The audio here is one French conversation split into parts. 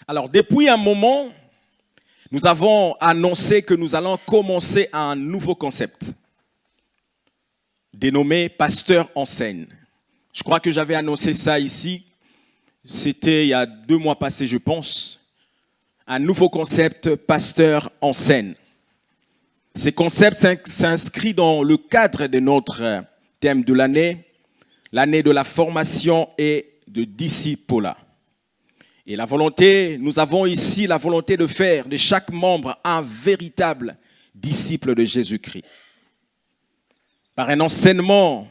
Alors, depuis un moment, nous avons annoncé que nous allons commencer un nouveau concept dénommé Pasteur en scène. Je crois que j'avais annoncé ça ici. C'était il y a 2 mois passés, je pense. Un nouveau concept, Pasteur en scène. Ce concept s'inscrit dans le cadre de notre thème de l'année de la formation et de discipulat. Et la volonté, nous avons ici la volonté de faire de chaque membre un véritable disciple de Jésus-Christ. Par un enseignement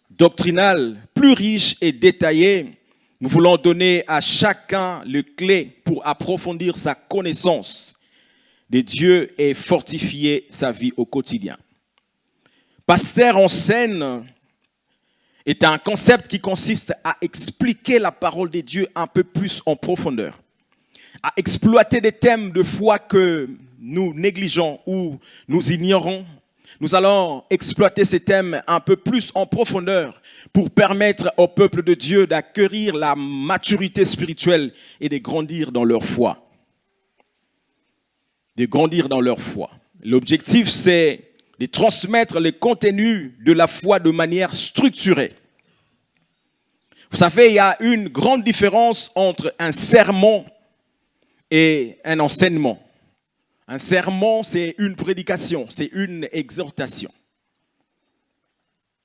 doctrinal plus riche et détaillé, nous voulons donner à chacun les clés pour approfondir sa connaissance de Dieu et fortifier sa vie au quotidien. Pasteur en scène est un concept qui consiste à expliquer la parole de Dieu un peu plus en profondeur, à exploiter des thèmes de foi que nous négligeons ou nous ignorons. Nous allons exploiter ces thèmes un peu plus en profondeur pour permettre au peuple de Dieu d'acquérir la maturité spirituelle et de grandir dans leur foi. L'objectif, c'est de transmettre les contenus de la foi de manière structurée. Vous savez, il y a une grande différence entre un sermon et un enseignement. Un sermon, c'est une prédication, c'est une exhortation.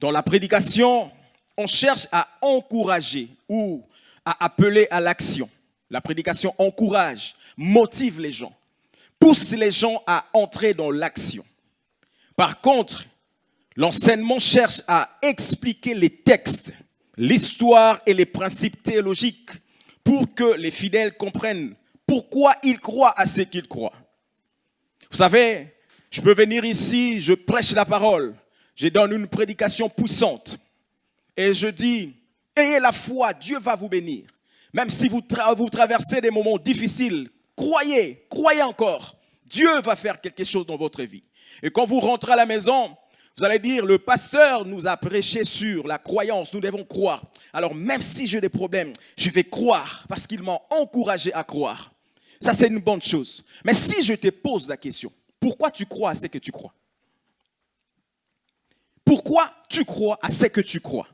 Dans la prédication, on cherche à encourager ou à appeler à l'action. La prédication encourage, motive les gens, pousse les gens à entrer dans l'action. Par contre, l'enseignement cherche à expliquer les textes, l'histoire et les principes théologiques pour que les fidèles comprennent pourquoi ils croient à ce qu'ils croient. Vous savez, je peux venir ici, je prêche la parole, je donne une prédication puissante et je dis, ayez la foi, Dieu va vous bénir. Même si vous traversez des moments difficiles, croyez encore, Dieu va faire quelque chose dans votre vie. Et quand vous rentrez à la maison, vous allez dire, le pasteur nous a prêché sur la croyance, nous devons croire. Alors même si j'ai des problèmes, je vais croire parce qu'il m'a encouragé à croire. Ça, c'est une bonne chose. Mais si je te pose la question, pourquoi tu crois à ce que tu crois? Pourquoi tu crois à ce que tu crois?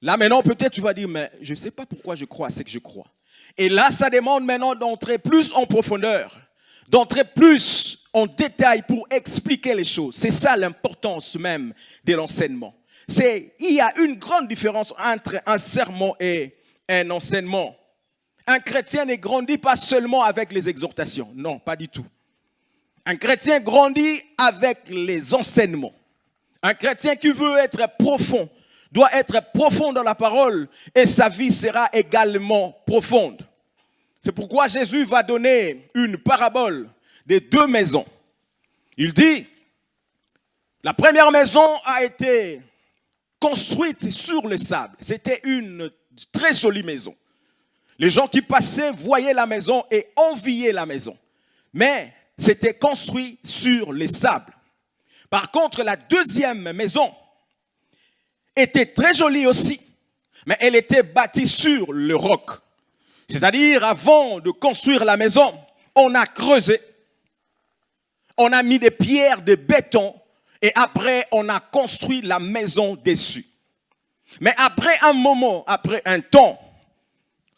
Là maintenant, peut-être tu vas dire, mais je ne sais pas pourquoi je crois à ce que je crois. Et là, ça demande maintenant d'entrer plus en profondeur, d'entrer plus en détail pour expliquer les choses. C'est ça l'importance même de l'enseignement. Il y a une grande différence entre un sermon et un enseignement. Un chrétien ne grandit pas seulement avec les exhortations. Non, pas du tout. Un chrétien grandit avec les enseignements. Un chrétien qui veut être profond doit être profond dans la parole et sa vie sera également profonde. C'est pourquoi Jésus va donner une parabole des 2 maisons. Il dit, la première maison a été construite sur le sable. C'était une très jolie maison. Les gens qui passaient voyaient la maison et enviaient la maison. Mais c'était construit sur les sables. Par contre, la deuxième maison était très jolie aussi, mais elle était bâtie sur le roc. C'est-à-dire, avant de construire la maison, on a creusé, on a mis des pierres, des béton, et après, on a construit la maison dessus. Mais après un moment, après un temps,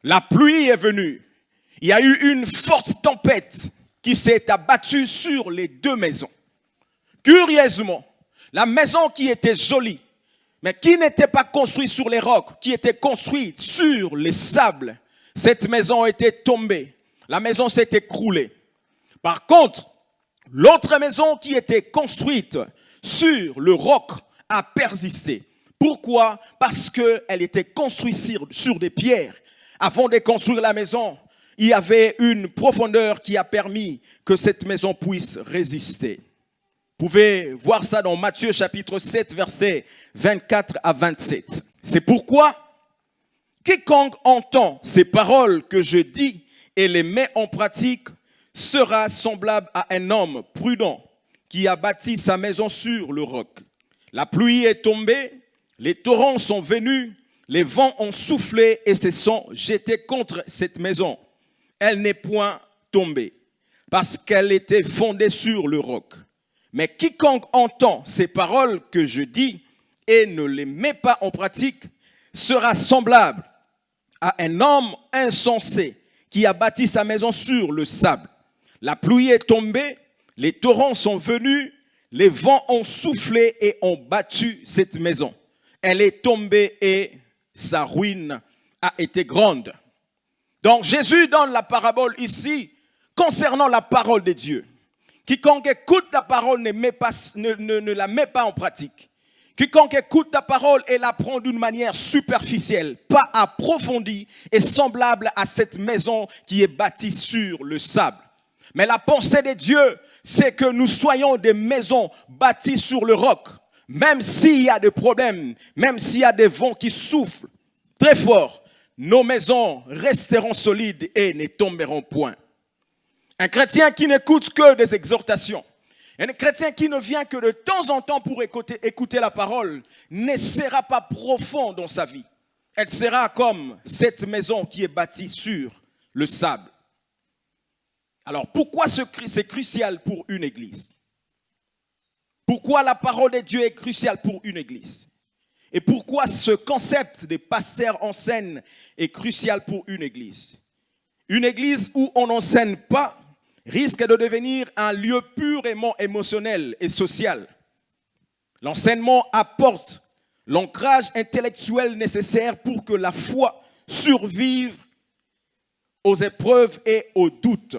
la pluie est venue. Il y a eu une forte tempête qui s'est abattue sur les 2 maisons. Curieusement, la maison qui était jolie, mais qui n'était pas construite sur les rocs, qui était construite sur les sables, cette maison était tombée. La maison s'est écroulée. Par contre, l'autre maison qui était construite sur le roc a persisté. Pourquoi? Parce qu'elle était construite sur des pierres. Avant de construire la maison, il y avait une profondeur qui a permis que cette maison puisse résister. Vous pouvez voir ça dans Matthieu chapitre 7, versets 24 à 27. C'est pourquoi quiconque entend ces paroles que je dis et les met en pratique sera semblable à un homme prudent qui a bâti sa maison sur le roc. La pluie est tombée, les torrents sont venus, les vents ont soufflé et se sont jetés contre cette maison. elle n'est point tombée, parce qu'elle était fondée sur le roc. Mais quiconque entend ces paroles que je dis et ne les met pas en pratique sera semblable à un homme insensé qui a bâti sa maison sur le sable. La pluie est tombée, les torrents sont venus, les vents ont soufflé et ont battu cette maison. Elle est tombée et sa ruine a été grande. Donc Jésus donne la parabole ici concernant la parole de Dieu. Quiconque écoute la parole ne la met pas en pratique. Quiconque écoute ta parole et la prend d'une manière superficielle, pas approfondie, est semblable à cette maison qui est bâtie sur le sable. Mais la pensée de Dieu, c'est que nous soyons des maisons bâties sur le roc. Même s'il y a des problèmes, même s'il y a des vents qui soufflent très fort, nos maisons resteront solides et ne tomberont point. Un chrétien qui n'écoute que des exhortations, un chrétien qui ne vient que de temps en temps pour écouter la parole, ne sera pas profond dans sa vie. Elle sera comme cette maison qui est bâtie sur le sable. Alors pourquoi c'est crucial pour une église? Pourquoi la parole de Dieu est cruciale pour une église? Et pourquoi ce concept de pasteur en scène est crucial pour une église? Une église où on n'enseigne pas risque de devenir un lieu purement émotionnel et social. L'enseignement apporte l'ancrage intellectuel nécessaire pour que la foi survive aux épreuves et aux doutes.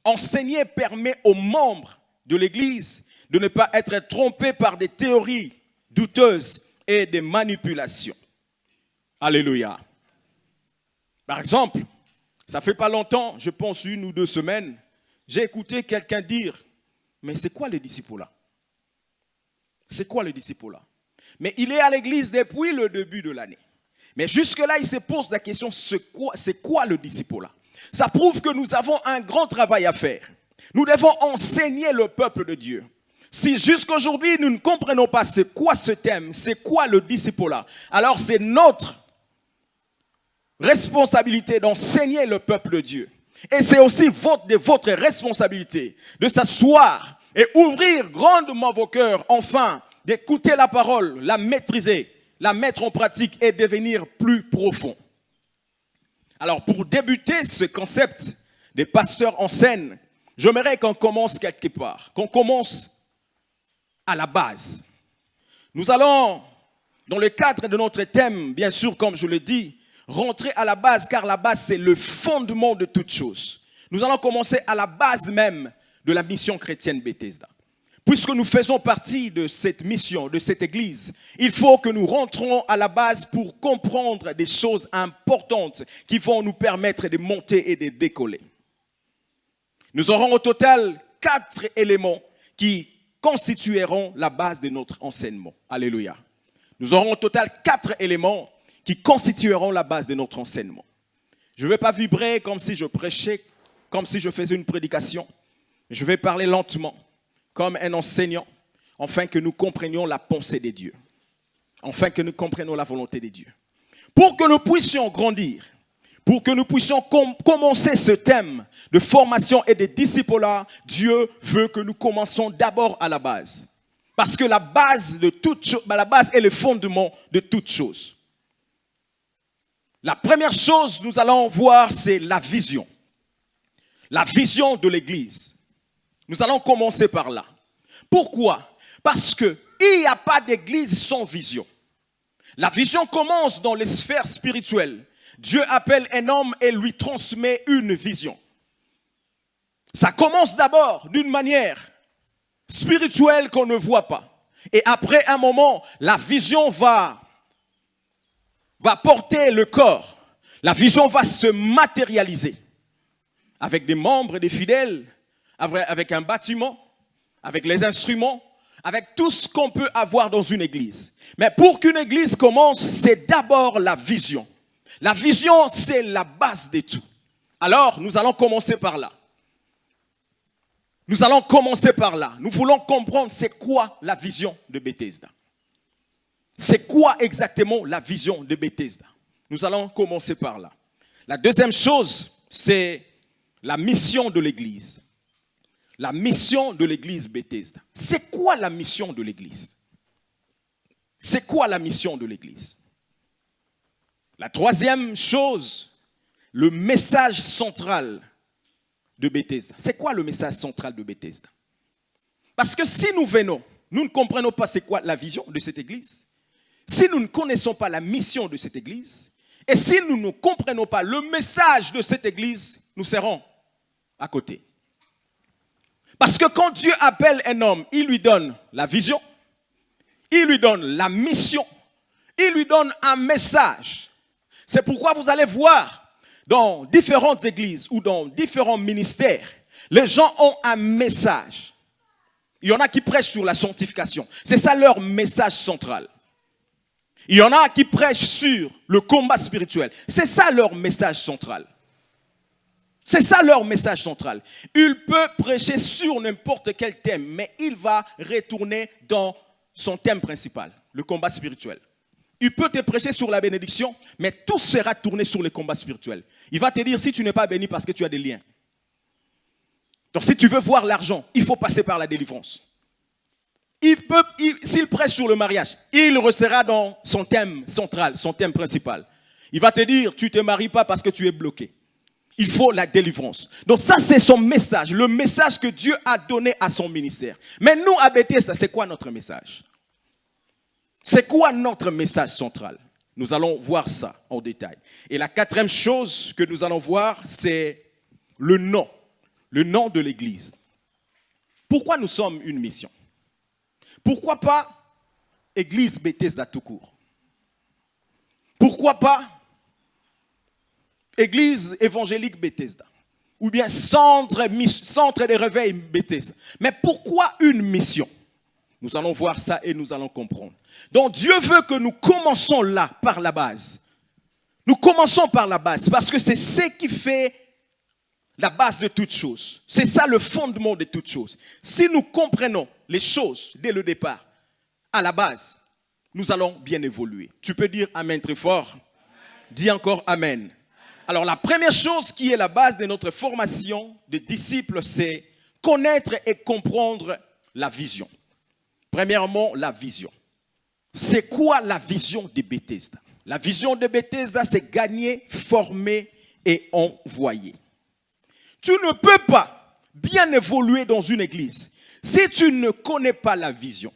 Enseigner permet aux membres de l'Église de ne pas être trompés par des théories douteuses et des manipulations. Alléluia. Par exemple, ça fait pas longtemps, je pense 1 ou 2 semaines, j'ai écouté quelqu'un dire, mais c'est quoi le disciple-là? C'est quoi le disciple-là? Mais il est à l'église depuis le début de l'année. Mais jusque-là, il se pose la question, c'est quoi le disciple-là? Ça prouve que nous avons un grand travail à faire. Nous devons enseigner le peuple de Dieu. Si jusqu'aujourd'hui, nous ne comprenons pas c'est quoi ce thème, c'est quoi le disciple-là, alors c'est notre responsabilité d'enseigner le peuple de Dieu. Et c'est aussi de votre responsabilité de s'asseoir et ouvrir grandement vos cœurs, enfin, d'écouter la parole, la maîtriser, la mettre en pratique et devenir plus profond. Alors, pour débuter ce concept des pasteurs en scène, j'aimerais qu'on commence quelque part, qu'on commence à la base. Nous allons, dans le cadre de notre thème, bien sûr, comme je le dis, rentrer à la base, car la base, c'est le fondement de toute chose. Nous allons commencer à la base même de la mission chrétienne Bethesda. Puisque nous faisons partie de cette mission, de cette église, il faut que nous rentrons à la base pour comprendre des choses importantes qui vont nous permettre de monter et de décoller. Nous aurons au total 4 éléments qui constitueront la base de notre enseignement. Alléluia. Nous aurons au total 4 éléments qui constitueront la base de notre enseignement. Je ne vais pas vibrer comme si je prêchais, comme si je faisais une prédication. Je vais parler lentement, comme un enseignant, afin que nous comprenions la pensée de Dieu, afin que nous comprenions la volonté de Dieu. Pour que nous puissions grandir, pour que nous puissions commencer ce thème de formation et de discipulat, Dieu veut que nous commencions d'abord à la base. Parce que la base est le fondement de toute chose. La première chose que nous allons voir, c'est la vision. La vision de l'Église. Nous allons commencer par là. Pourquoi? Parce qu'il n'y a pas d'Église sans vision. La vision commence dans les sphères spirituelles. Dieu appelle un homme et lui transmet une vision. Ça commence d'abord d'une manière spirituelle qu'on ne voit pas. Et après un moment, la vision va porter le corps. La vision va se matérialiser avec des membres, des fidèles, avec un bâtiment, avec les instruments, avec tout ce qu'on peut avoir dans une église. Mais pour qu'une église commence, c'est d'abord la vision. La vision, c'est la base de tout. Alors, nous allons commencer par là. Nous allons commencer par là. Nous voulons comprendre c'est quoi la vision de Bethesda. C'est quoi exactement la vision de Bethesda? Nous allons commencer par là. La deuxième chose, c'est La mission de l'église. La mission de l'église Bethesda. C'est quoi la mission de l'église? C'est quoi la mission de l'église? La troisième chose, le message central de Bethesda. C'est quoi le message central de Bethesda? Parce que si nous venons, nous ne comprenons pas c'est quoi la vision de cette église, si nous ne connaissons pas la mission de cette église, et si nous ne comprenons pas le message de cette église, nous serons à côté. Parce que quand Dieu appelle un homme, il lui donne la vision, il lui donne la mission, il lui donne un message. C'est pourquoi vous allez voir dans différentes églises ou dans différents ministères, les gens ont un message. Il y en a qui prêchent sur la sanctification. C'est ça leur message central. Il y en a qui prêchent sur le combat spirituel. C'est ça leur message central. C'est ça leur message central. Il peut prêcher sur n'importe quel thème, mais il va retourner dans son thème principal, le combat spirituel. Il peut te prêcher sur la bénédiction, mais tout sera tourné sur le combat spirituel. Il va te dire si tu n'es pas béni parce que tu as des liens. Donc si tu veux voir l'argent, il faut passer par la délivrance. S'il prêche sur le mariage, il restera dans son thème central, son thème principal. Il va te dire, tu ne te maries pas parce que tu es bloqué. Il faut la délivrance. Donc ça, c'est son message, le message que Dieu a donné à son ministère. Mais nous, à Bethesda, c'est quoi notre message? C'est quoi notre message central? Nous allons voir ça en détail. Et la quatrième chose que nous allons voir, c'est le nom de l'église. Pourquoi nous sommes une mission? Pourquoi pas Église Bethesda tout court? Pourquoi pas Église évangélique Bethesda? Ou bien centre de réveil Bethesda? Mais pourquoi une mission? Nous allons voir ça et nous allons comprendre. Donc Dieu veut que nous commençons là, par la base. Nous commençons par la base parce que c'est ce qui fait la base de toutes choses. C'est ça le fondement de toutes choses. Si nous comprenons les choses dès le départ, à la base, nous allons bien évoluer. Tu peux dire Amen très fort. Dis encore Amen. Alors la première chose qui est la base de notre formation de disciples, c'est connaître et comprendre la vision. Premièrement, la vision. C'est quoi la vision de Bethesda? La vision de Bethesda, c'est gagner, former et envoyer. Tu ne peux pas bien évoluer dans une église si tu ne connais pas la vision,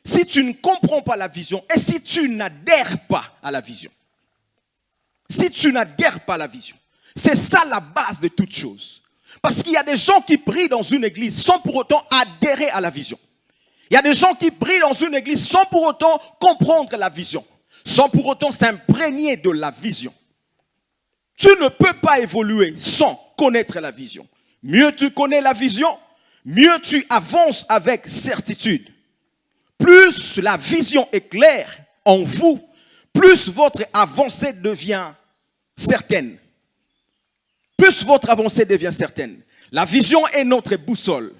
si tu ne comprends pas la vision et si tu n'adhères pas à la vision. Si tu n'adhères pas à la vision, c'est ça la base de toute chose. Parce qu'il y a des gens qui prient dans une église sans pour autant adhérer à la vision. Il y a des gens qui prient dans une église sans pour autant comprendre la vision, sans pour autant s'imprégner de la vision. Tu ne peux pas évoluer sans connaître la vision. Mieux tu connais la vision, mieux tu avances avec certitude. Plus la vision est claire en vous, plus votre avancée devient certaine. Plus votre avancée devient certaine. La vision est notre boussole.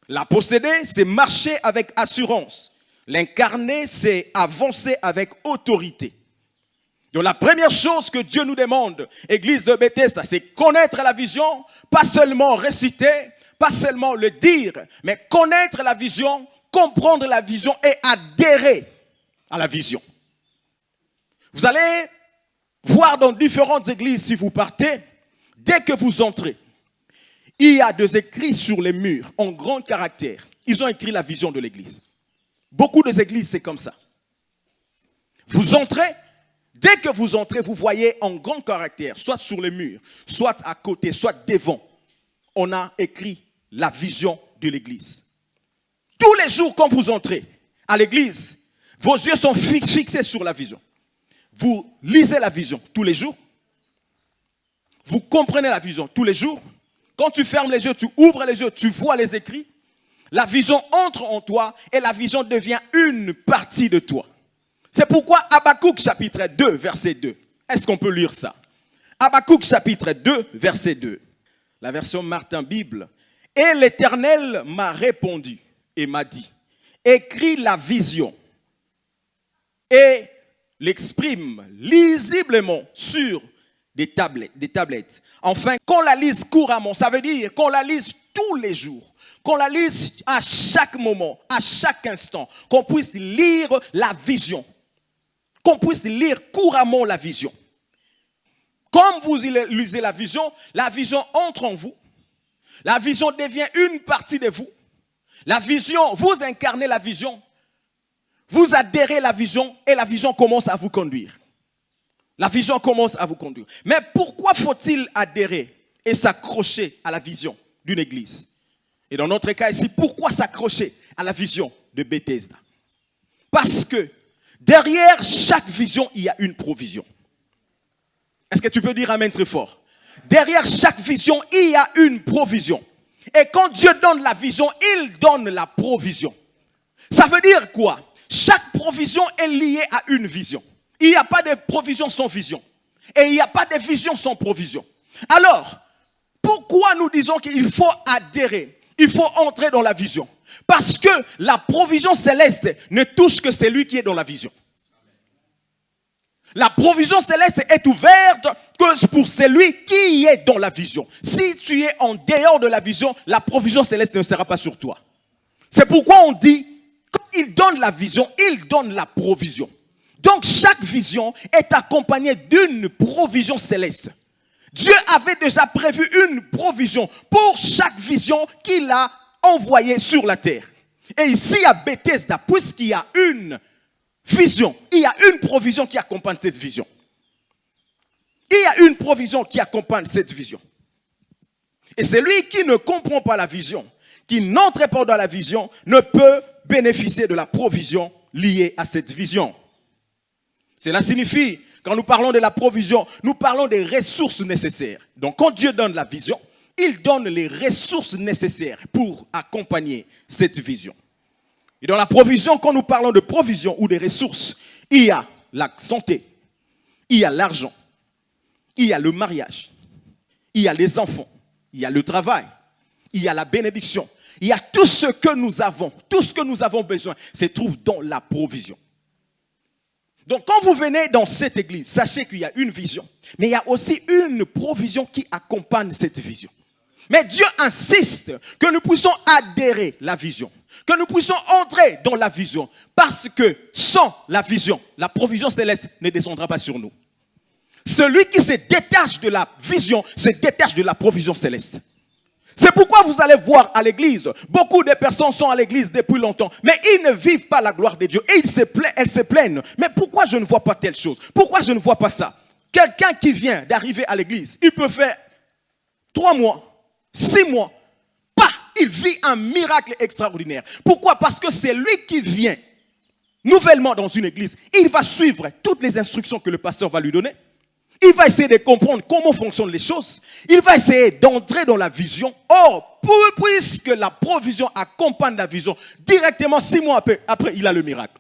La posséder, c'est marcher avec assurance. L'incarner, c'est avancer avec autorité. Donc la première chose que Dieu nous demande, Église de Bethesda, c'est connaître la vision, pas seulement réciter, pas seulement le dire, mais connaître la vision, comprendre la vision et adhérer à la vision. Vous allez voir dans différentes églises, si vous partez, dès que vous entrez, il y a des écrits sur les murs en grand caractère. Ils ont écrit la vision de l'église. Beaucoup des églises, c'est comme ça. Vous entrez, dès que vous entrez, vous voyez en grand caractère, soit sur les murs, soit à côté, soit devant, on a écrit la vision de l'église. Tous les jours, quand vous entrez à l'église, vos yeux sont fixés sur la vision. Vous lisez la vision tous les jours. Vous comprenez la vision tous les jours. Quand tu fermes les yeux, tu ouvres les yeux, tu vois les écrits. La vision entre en toi et la vision devient une partie de toi. C'est pourquoi Habakkuk chapitre 2, verset 2. Est-ce qu'on peut lire ça? Habakkuk chapitre 2, verset 2. La version Martin Bible. Et l'Éternel m'a répondu et m'a dit, écris la vision et l'exprime lisiblement sur des tablettes. Enfin, qu'on la lise couramment, ça veut dire qu'on la lise tous les jours, qu'on la lise à chaque moment, à chaque instant, qu'on puisse lire la vision, qu'on puisse lire couramment la vision. Comme vous lisez la vision entre en vous, la vision devient une partie de vous. La vision, vous incarnez la vision, vous adhérez à la vision et la vision commence à vous conduire. La vision commence à vous conduire. Mais pourquoi faut-il adhérer et s'accrocher à la vision d'une église? Et dans notre cas ici, pourquoi s'accrocher à la vision de Bethesda? Parce que derrière chaque vision, il y a une provision. Est-ce que tu peux dire amen très fort? Derrière chaque vision, il y a une provision. Et quand Dieu donne la vision, il donne la provision. Ça veut dire quoi? Chaque provision est liée à une vision. Il n'y a pas de provision sans vision. Et il n'y a pas de vision sans provision. Alors, pourquoi nous disons qu'il faut adhérer? Il faut entrer dans la vision. Parce que la provision céleste ne touche que celui qui est dans la vision. La provision céleste est ouverte que pour celui qui est dans la vision. Si tu es en dehors de la vision, la provision céleste ne sera pas sur toi. C'est pourquoi on dit, quand il donne la vision, il donne la provision. Donc chaque vision est accompagnée d'une provision céleste. Dieu avait déjà prévu une provision pour chaque vision qu'il a envoyée sur la terre. Et ici à Bethesda, puisqu'il y a une vision, il y a une provision qui accompagne cette vision. Il y a une provision qui accompagne cette vision. Et celui qui ne comprend pas la vision, qui n'entre pas dans la vision, ne peut bénéficier de la provision liée à cette vision. Cela signifie, quand nous parlons de la provision, nous parlons des ressources nécessaires. Donc quand Dieu donne la vision, il donne les ressources nécessaires pour accompagner cette vision. Et dans la provision, quand nous parlons de provision ou des ressources, il y a la santé, il y a l'argent, il y a le mariage, il y a les enfants, il y a le travail, il y a la bénédiction. Il y a tout ce que nous avons besoin, se trouve dans la provision. Donc quand vous venez dans cette église, sachez qu'il y a une vision, mais il y a aussi une provision qui accompagne cette vision. Mais Dieu insiste que nous puissions adhérer à la vision, que nous puissions entrer dans la vision, parce que sans la vision, la provision céleste ne descendra pas sur nous. Celui qui se détache de la vision se détache de la provision céleste. C'est pourquoi vous allez voir à l'église, beaucoup de personnes sont à l'église depuis longtemps, mais ils ne vivent pas la gloire de Dieu. Et elles se plaignent. Mais pourquoi je ne vois pas telle chose? Pourquoi je ne vois pas ça? Quelqu'un qui vient d'arriver à l'église, il peut faire 3 mois, 6 mois, il vit un miracle extraordinaire. Pourquoi? Parce que c'est lui qui vient nouvellement dans une église. Il va suivre toutes les instructions que le pasteur va lui donner. Il va essayer de comprendre comment fonctionnent les choses. Il va essayer d'entrer dans la vision. Or, puisque la provision accompagne la vision, directement 6 mois après, il a le miracle.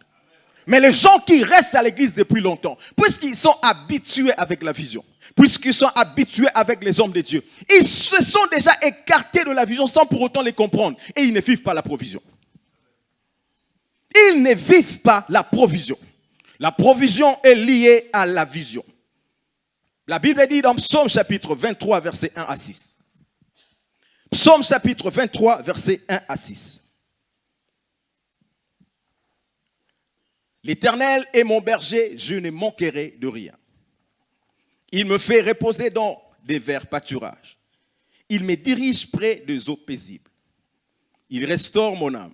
Mais les gens qui restent à l'église depuis longtemps, puisqu'ils sont habitués avec la vision, puisqu'ils sont habitués avec les hommes de Dieu, ils se sont déjà écartés de la vision sans pour autant les comprendre. Et ils ne vivent pas la provision. Ils ne vivent pas la provision. La provision est liée à la vision. La Bible dit dans Psaume chapitre 23, versets 1 à 6. Psaume chapitre 23, versets 1 à 6. L'Éternel est mon berger, je ne manquerai de rien. Il me fait reposer dans des verts pâturages. Il me dirige près des eaux paisibles. Il restaure mon âme.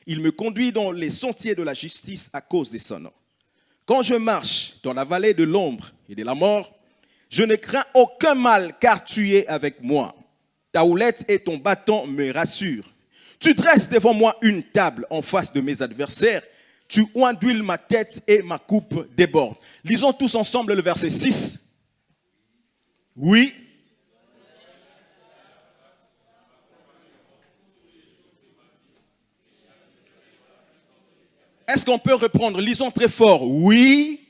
Il me conduit dans les sentiers de la justice à cause de son nom. Quand je marche dans la vallée de l'ombre et de la mort, je ne crains aucun mal car tu es avec moi. Ta houlette et ton bâton me rassurent. Tu dresses devant moi une table en face de mes adversaires. Tu oinduiles ma tête et ma coupe déborde. Lisons tous ensemble le verset 6. Oui. Est-ce qu'on peut reprendre? Lisons très fort. Oui,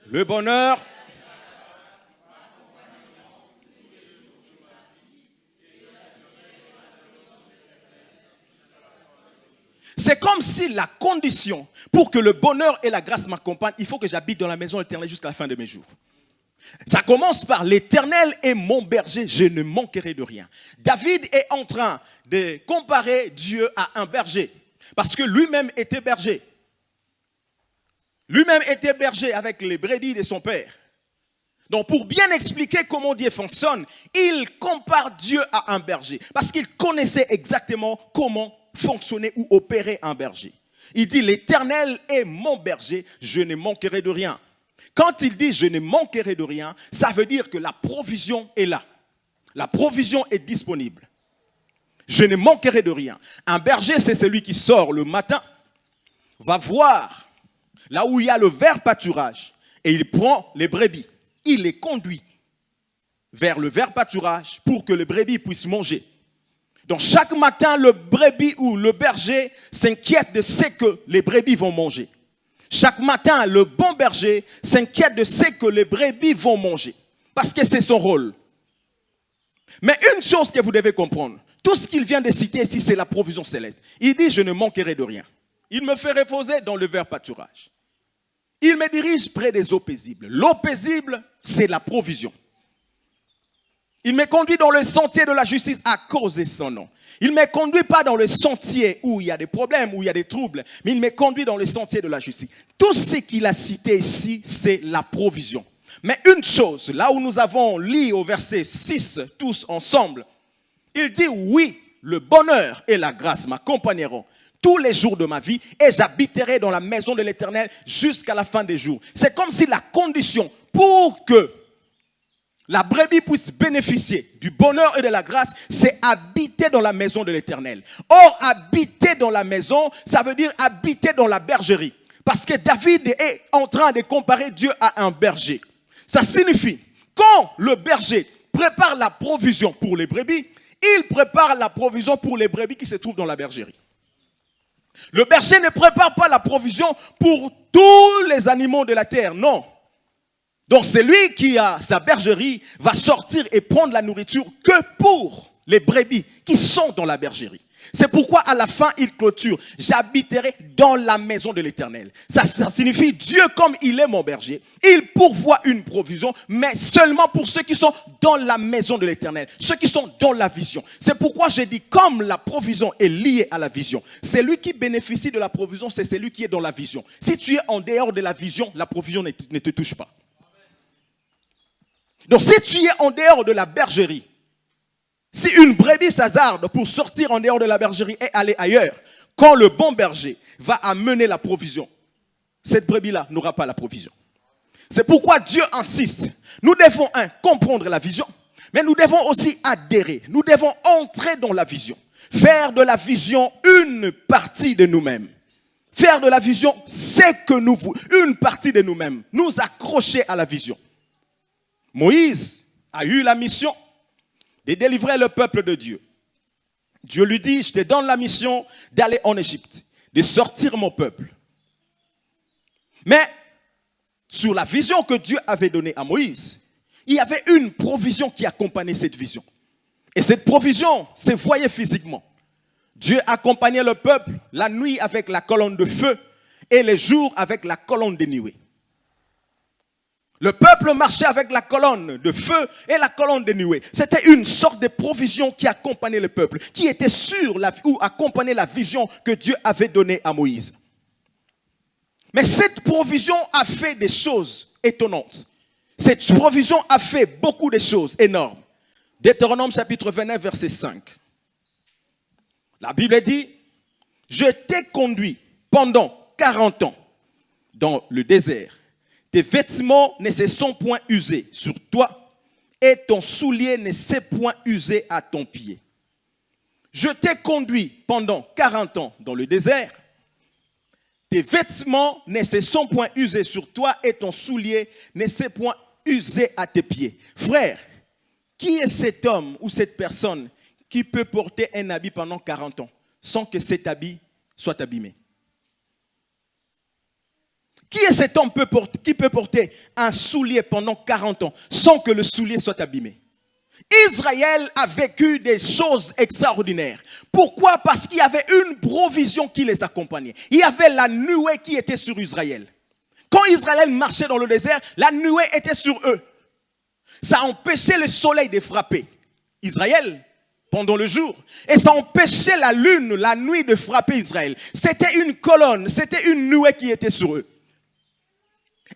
le bonheur. C'est comme si la condition pour que le bonheur et la grâce m'accompagnent, il faut que j'habite dans la maison éternelle jusqu'à la fin de mes jours. Ça commence par l'Éternel est mon berger, je ne manquerai de rien. David est en train de comparer Dieu à un berger parce que lui-même était berger. Lui-même était berger avec les brebis de son père. Donc pour bien expliquer comment Dieu fonctionne, il compare Dieu à un berger parce qu'il connaissait exactement comment fonctionnait ou opérer un berger. Il dit l'Éternel est mon berger, je ne manquerai de rien. Quand il dit je ne manquerai de rien, ça veut dire que la provision est là. La provision est disponible. Je ne manquerai de rien. Un berger, c'est celui qui sort le matin, va voir là où il y a le vert pâturage et il prend les brebis. Il les conduit vers le vert pâturage pour que les brebis puissent manger. Donc chaque matin, le brebis ou le berger s'inquiète de ce que les brebis vont manger. Chaque matin, le bon berger s'inquiète de ce que les brebis vont manger. Parce que c'est son rôle. Mais une chose que vous devez comprendre, tout ce qu'il vient de citer ici, c'est la provision céleste. Il dit, je ne manquerai de rien. Il me fait reposer dans le vert pâturage. Il me dirige près des eaux paisibles. L'eau paisible, c'est la provision. Il me conduit dans le sentier de la justice à cause de son nom. Il ne me conduit pas dans le sentier où il y a des problèmes, où il y a des troubles, mais il me conduit dans le sentier de la justice. Tout ce qu'il a cité ici, c'est la provision. Mais une chose, là où nous avons lu au verset 6, tous ensemble, il dit oui, le bonheur et la grâce m'accompagneront tous les jours de ma vie et j'habiterai dans la maison de l'Éternel jusqu'à la fin des jours. C'est comme si la condition pour que la brebis puisse bénéficier du bonheur et de la grâce, c'est habiter dans la maison de l'Éternel. Or, habiter dans la maison, ça veut dire habiter dans la bergerie. Parce que David est en train de comparer Dieu à un berger. Ça signifie, quand le berger prépare la provision pour les brebis, il prépare la provision pour les brebis qui se trouvent dans la bergerie. Le berger ne prépare pas la provision pour tous les animaux de la terre, non. Donc celui qui a sa bergerie va sortir et prendre la nourriture que pour les brebis qui sont dans la bergerie. C'est pourquoi à la fin il clôture, j'habiterai dans la maison de l'Éternel. Ça signifie Dieu comme il est mon berger, il pourvoit une provision, mais seulement pour ceux qui sont dans la maison de l'Éternel, ceux qui sont dans la vision. C'est pourquoi j'ai dit comme la provision est liée à la vision, celui qui bénéficie de la provision, c'est celui qui est dans la vision. Si tu es en dehors de la vision, la provision ne te touche pas. Donc si tu es en dehors de la bergerie, si une brebis s'hasarde pour sortir en dehors de la bergerie et aller ailleurs, quand le bon berger va amener la provision, cette brebis-là n'aura pas la provision. C'est pourquoi Dieu insiste. Nous devons, comprendre la vision, mais nous devons aussi adhérer. Nous devons entrer dans la vision. Faire de la vision une partie de nous-mêmes. Faire de la vision, c'est que nous voulons, une partie de nous-mêmes. Nous accrocher à la vision. Moïse a eu la mission de délivrer le peuple de Dieu. Dieu lui dit, je te donne la mission d'aller en Égypte, de sortir mon peuple. Mais sur la vision que Dieu avait donnée à Moïse, il y avait une provision qui accompagnait cette vision. Et cette provision se voyait physiquement. Dieu accompagnait le peuple la nuit avec la colonne de feu et les jours avec la colonne de nuée. Le peuple marchait avec la colonne de feu et la colonne de nuée. C'était une sorte de provision qui accompagnait le peuple, qui était sur ou accompagnait la vision que Dieu avait donnée à Moïse. Mais cette provision a fait des choses étonnantes. Cette provision a fait beaucoup de choses énormes. Deutéronome chapitre 29, verset 5. La Bible dit, je t'ai conduit pendant 40 ans dans le désert. Tes vêtements ne se sont point usés sur toi et ton soulier ne s'est point usé à ton pied. Je t'ai conduit pendant 40 ans dans le désert. Tes vêtements ne se sont point usés sur toi et ton soulier ne s'est point usé à tes pieds. Frère, qui est cet homme ou cette personne qui peut porter un habit pendant 40 ans sans que cet habit soit abîmé? Qui est cet homme qui peut porter un soulier pendant 40 ans sans que le soulier soit abîmé? Israël a vécu des choses extraordinaires. Pourquoi? Parce qu'il y avait une provision qui les accompagnait. Il y avait la nuée qui était sur Israël. Quand Israël marchait dans le désert, la nuée était sur eux. Ça empêchait le soleil de frapper Israël pendant le jour. Et ça empêchait la lune, la nuit, de frapper Israël. C'était une colonne, c'était une nuée qui était sur eux.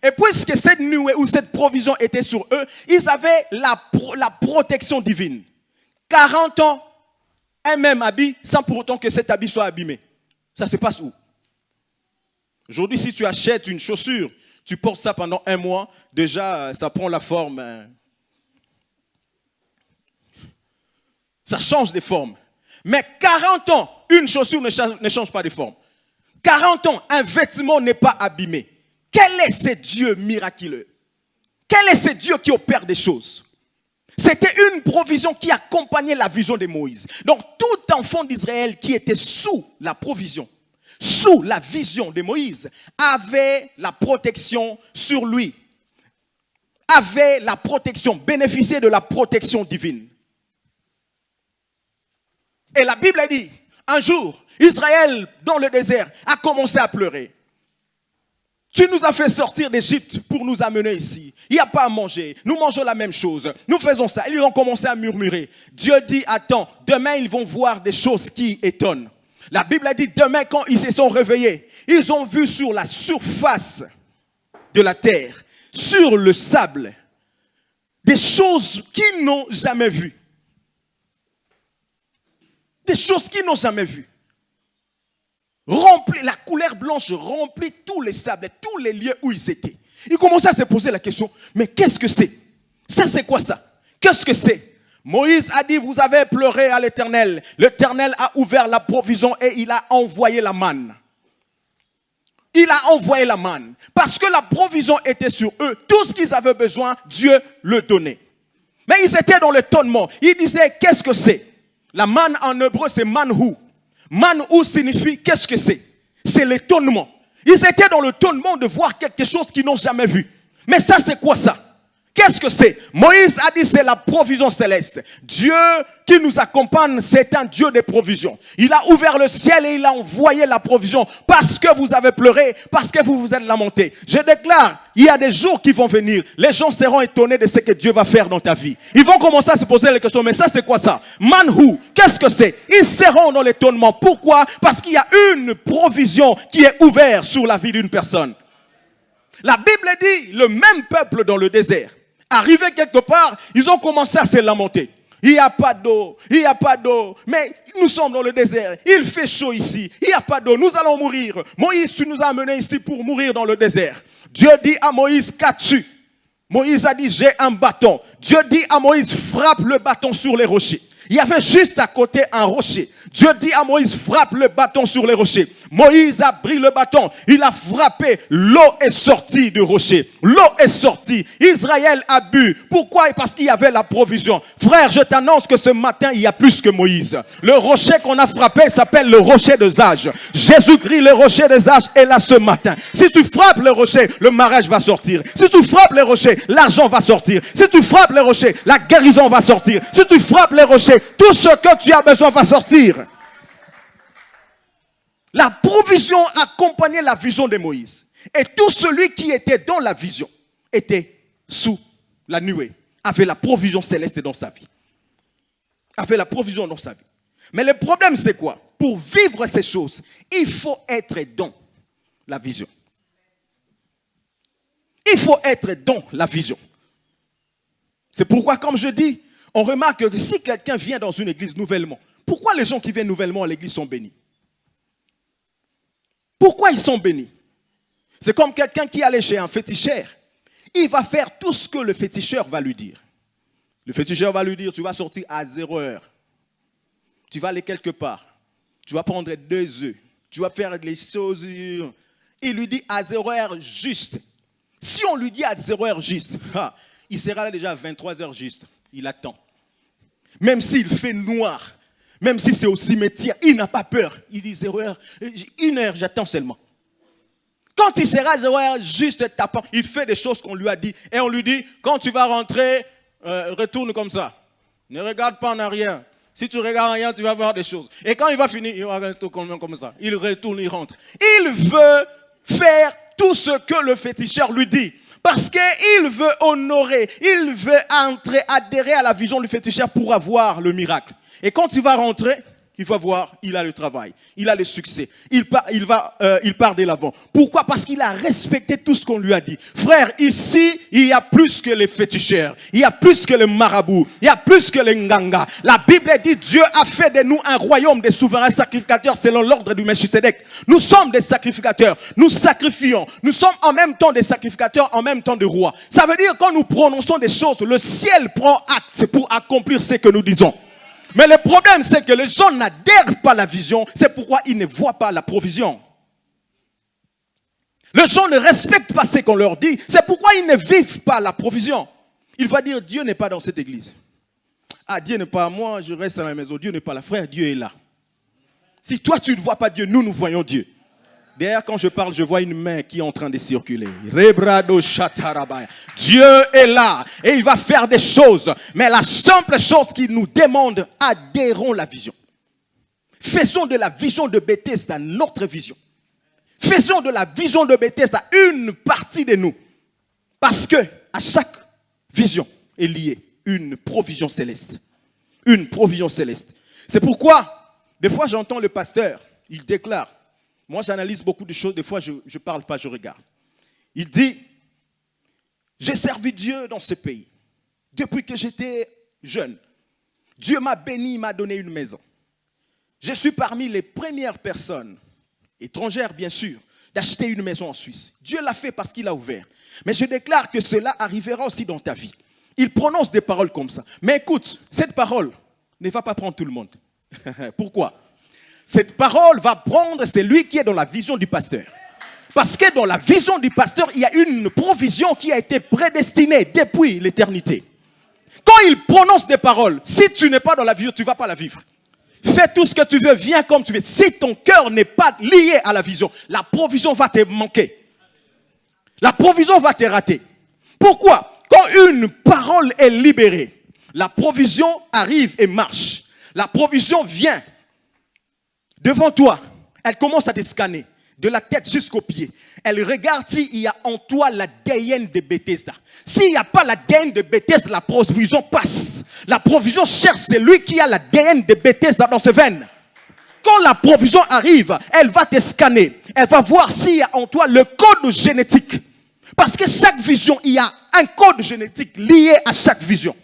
Et puisque cette nuée ou cette provision était sur eux, ils avaient la protection divine. 40 ans, un même habit, sans pour autant que cet habit soit abîmé. Ça se passe où? Aujourd'hui, si tu achètes une chaussure, tu portes ça pendant un mois, déjà, ça prend la forme. Ça change de forme. Mais 40 ans, une chaussure ne change pas de forme. 40 ans, un vêtement n'est pas abîmé. Quel est ce Dieu miraculeux? Quel est ce Dieu qui opère des choses? C'était une provision qui accompagnait la vision de Moïse. Donc, tout enfant d'Israël qui était sous la provision, sous la vision de Moïse, avait la protection sur lui, avait la protection, bénéficiait de la protection divine. Et la Bible dit, un jour, Israël, dans le désert, a commencé à pleurer. Tu nous as fait sortir d'Égypte pour nous amener ici. Il n'y a pas à manger. Nous mangeons la même chose. Nous faisons ça. Ils ont commencé à murmurer. Dieu dit, attends, demain ils vont voir des choses qui étonnent. La Bible a dit, demain quand ils se sont réveillés, ils ont vu sur la surface de la terre, sur le sable, des choses qu'ils n'ont jamais vues. Des choses qu'ils n'ont jamais vues. La couleur blanche remplit tous les sables, tous les lieux où ils étaient. Ils commençaient à se poser la question, mais qu'est-ce que c'est? Ça, c'est quoi ça? Qu'est-ce que c'est? Moïse a dit, vous avez pleuré à l'Éternel. L'Éternel a ouvert la provision et il a envoyé la manne. Il a envoyé la manne. Parce que la provision était sur eux. Tout ce qu'ils avaient besoin, Dieu le donnait. Mais ils étaient dans l'étonnement. Ils disaient, qu'est-ce que c'est? La manne en hébreu, c'est manhou. Manhou signifie, qu'est-ce que c'est? C'est l'étonnement. Ils étaient dans l'étonnement de voir quelque chose qu'ils n'ont jamais vu. Mais ça, c'est quoi ça? Qu'est-ce que c'est? Moïse a dit, c'est la provision céleste. Dieu qui nous accompagne, c'est un Dieu de provision. Il a ouvert le ciel et il a envoyé la provision parce que vous avez pleuré, parce que vous vous êtes lamenté. Je déclare, il y a des jours qui vont venir. Les gens seront étonnés de ce que Dieu va faire dans ta vie. Ils vont commencer à se poser les questions, mais ça c'est quoi ça? Manhou, qu'est-ce que c'est? Ils seront dans l'étonnement. Pourquoi? Parce qu'il y a une provision qui est ouverte sur la vie d'une personne. La Bible dit, le même peuple dans le désert, arrivé quelque part, ils ont commencé à se lamenter. Il n'y a pas d'eau, il n'y a pas d'eau. Mais nous sommes dans le désert, il fait chaud ici, il n'y a pas d'eau, nous allons mourir. Moïse, tu nous as amenés ici pour mourir dans le désert. Dieu dit à Moïse, qu'as-tu? Moïse a dit, j'ai un bâton. Dieu dit à Moïse, frappe le bâton sur les rochers. Il y avait juste à côté un rocher. Dieu dit à Moïse, frappe le bâton sur les rochers. Moïse a pris le bâton, il a frappé, l'eau est sortie du rocher. L'eau est sortie. Israël a bu. Pourquoi? Parce qu'il y avait la provision. Frère, je t'annonce que ce matin, il y a plus que Moïse. Le rocher qu'on a frappé s'appelle le rocher des âges. Jésus-Christ, le rocher des âges, est là ce matin. Si tu frappes le rocher, le mariage va sortir. Si tu frappes les rochers, l'argent va sortir. Si tu frappes les rochers, la guérison va sortir. Si tu frappes les rochers, tout ce que tu as besoin va sortir. La provision accompagnait la vision de Moïse. Et tout celui qui était dans la vision était sous la nuée, avait la provision céleste dans sa vie. Avait la provision dans sa vie. Mais le problème, c'est quoi? Pour vivre ces choses, il faut être dans la vision. Il faut être dans la vision. C'est pourquoi, comme je dis, on remarque que si quelqu'un vient dans une église nouvellement, pourquoi les gens qui viennent nouvellement à l'église sont bénis? Pourquoi ils sont bénis? C'est comme quelqu'un qui allait chez un féticheur. Il va faire tout ce que le féticheur va lui dire. Le féticheur va lui dire, tu vas sortir à 0 heure. Tu vas aller quelque part. Tu vas prendre 2 œufs. Tu vas faire les choses. Il lui dit à 0 heure juste. Si on lui dit à 0 heure juste, il sera là déjà à 23 heures juste. Il attend. Même s'il fait noir, même si c'est au cimetière, il n'a pas peur. Il dit 0 heure, 1 heure, j'attends seulement. Quand il sera 0 heure, juste tapant, il fait des choses qu'on lui a dit. Et on lui dit, quand tu vas rentrer, retourne comme ça. Ne regarde pas en arrière. Si tu regardes en arrière, tu vas voir des choses. Et quand il va finir, il va retourner comme ça. Il retourne, il rentre. Il veut faire tout ce que le féticheur lui dit. Parce qu'il veut honorer, il veut adhérer à la vision du féticheur pour avoir le miracle. Et quand il va rentrer, il va voir, il a le travail, il a le succès, il part de l'avant. Pourquoi? Parce qu'il a respecté tout ce qu'on lui a dit. Frère, ici, il y a plus que les féticheurs, il y a plus que les marabouts, il y a plus que les nganga. La Bible dit, Dieu a fait de nous un royaume des souverains sacrificateurs selon l'ordre du Melchisédek. Nous sommes des sacrificateurs, nous sacrifions, nous sommes en même temps des sacrificateurs, en même temps des rois. Ça veut dire quand nous prononçons des choses, le ciel prend acte pour accomplir ce que nous disons. Mais le problème, c'est que les gens n'adhèrent pas à la vision. C'est pourquoi ils ne voient pas la provision. Les gens ne respectent pas ce qu'on leur dit. C'est pourquoi ils ne vivent pas la provision. Il va dire, Dieu n'est pas dans cette église. Ah, Dieu n'est pas moi, je reste à la maison. Dieu n'est pas là. Frère, Dieu est là. Si toi, tu ne vois pas Dieu, nous voyons Dieu. D'ailleurs, quand je parle, je vois une main qui est en train de circuler. Dieu est là et il va faire des choses. Mais la simple chose qu'il nous demande, adhérons à la vision. Faisons de la vision de Bethesda notre vision. Faisons de la vision de Bethesda une partie de nous. Parce que à chaque vision est liée une provision céleste. Une provision céleste. C'est pourquoi, des fois, j'entends le pasteur, il déclare. Moi, j'analyse beaucoup de choses. Des fois, je ne parle pas, je regarde. Il dit, j'ai servi Dieu dans ce pays. Depuis que j'étais jeune. Dieu m'a béni, il m'a donné une maison. Je suis parmi les premières personnes, étrangères bien sûr, d'acheter une maison en Suisse. Dieu l'a fait parce qu'il a ouvert. Mais je déclare que cela arrivera aussi dans ta vie. Il prononce des paroles comme ça. Mais écoute, cette parole ne va pas prendre tout le monde. Pourquoi? Cette parole va prendre celui qui est dans la vision du pasteur. Parce que dans la vision du pasteur, il y a une provision qui a été prédestinée depuis l'éternité. Quand il prononce des paroles, si tu n'es pas dans la vision, tu ne vas pas la vivre. Fais tout ce que tu veux, viens comme tu veux. Si ton cœur n'est pas lié à la vision, la provision va te manquer. La provision va te rater. Pourquoi? Quand une parole est libérée, la provision arrive et marche. La provision vient devant toi, elle commence à te scanner, de la tête jusqu'aux pieds. Elle regarde s'il y a en toi l'ADN de Bethesda. S'il n'y a pas l'ADN de Bethesda, la provision passe. La provision cherche celui qui a l'ADN de Bethesda dans ses veines. Quand la provision arrive, elle va te scanner. Elle va voir s'il y a en toi le code génétique. Parce que chaque vision, il y a un code génétique lié à chaque vision.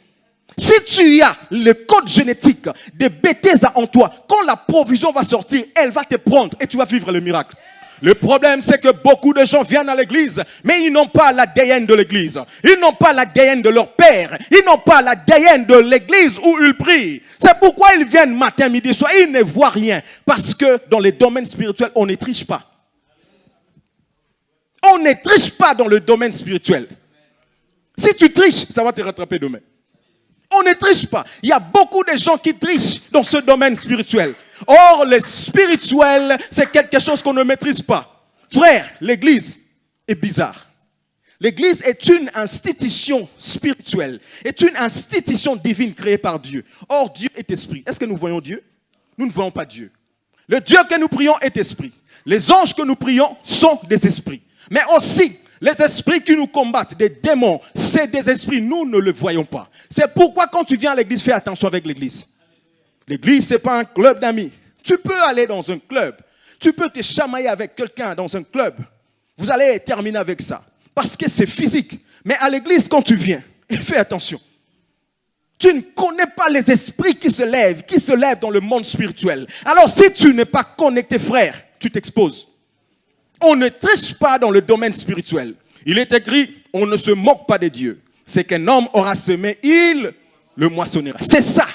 Si tu as le code génétique de Bethesda en toi, quand la provision va sortir, elle va te prendre et tu vas vivre le miracle. Le problème, c'est que beaucoup de gens viennent à l'église, mais ils n'ont pas l'ADN de l'église. Ils n'ont pas l'ADN de leur père. Ils n'ont pas l'ADN de l'église où ils prient. C'est pourquoi ils viennent matin, midi, soir. Ils ne voient rien. Parce que dans les domaines spirituels, on ne triche pas. On ne triche pas dans le domaine spirituel. Si tu triches, ça va te rattraper demain. On ne triche pas. Il y a beaucoup de gens qui trichent dans ce domaine spirituel. Or, le spirituel, c'est quelque chose qu'on ne maîtrise pas. Frère, l'église est bizarre. L'église est une institution spirituelle, est une institution divine créée par Dieu. Or, Dieu est esprit. Est-ce que nous voyons Dieu? Nous ne voyons pas Dieu. Le Dieu que nous prions est esprit. Les anges que nous prions sont des esprits. Mais aussi, les esprits qui nous combattent, des démons, c'est des esprits, nous ne le voyons pas. C'est pourquoi quand tu viens à l'église, fais attention avec l'église. L'église, ce n'est pas un club d'amis. Tu peux aller dans un club. Tu peux te chamailler avec quelqu'un dans un club. Vous allez terminer avec ça. Parce que c'est physique. Mais à l'église, quand tu viens, fais attention. Tu ne connais pas les esprits qui se lèvent dans le monde spirituel. Alors si tu n'es pas connecté, frère, tu t'exposes. On ne triche pas dans le domaine spirituel. Il est écrit, on ne se moque pas de Dieu. C'est qu'un homme aura semé, il le moissonnera. C'est ça,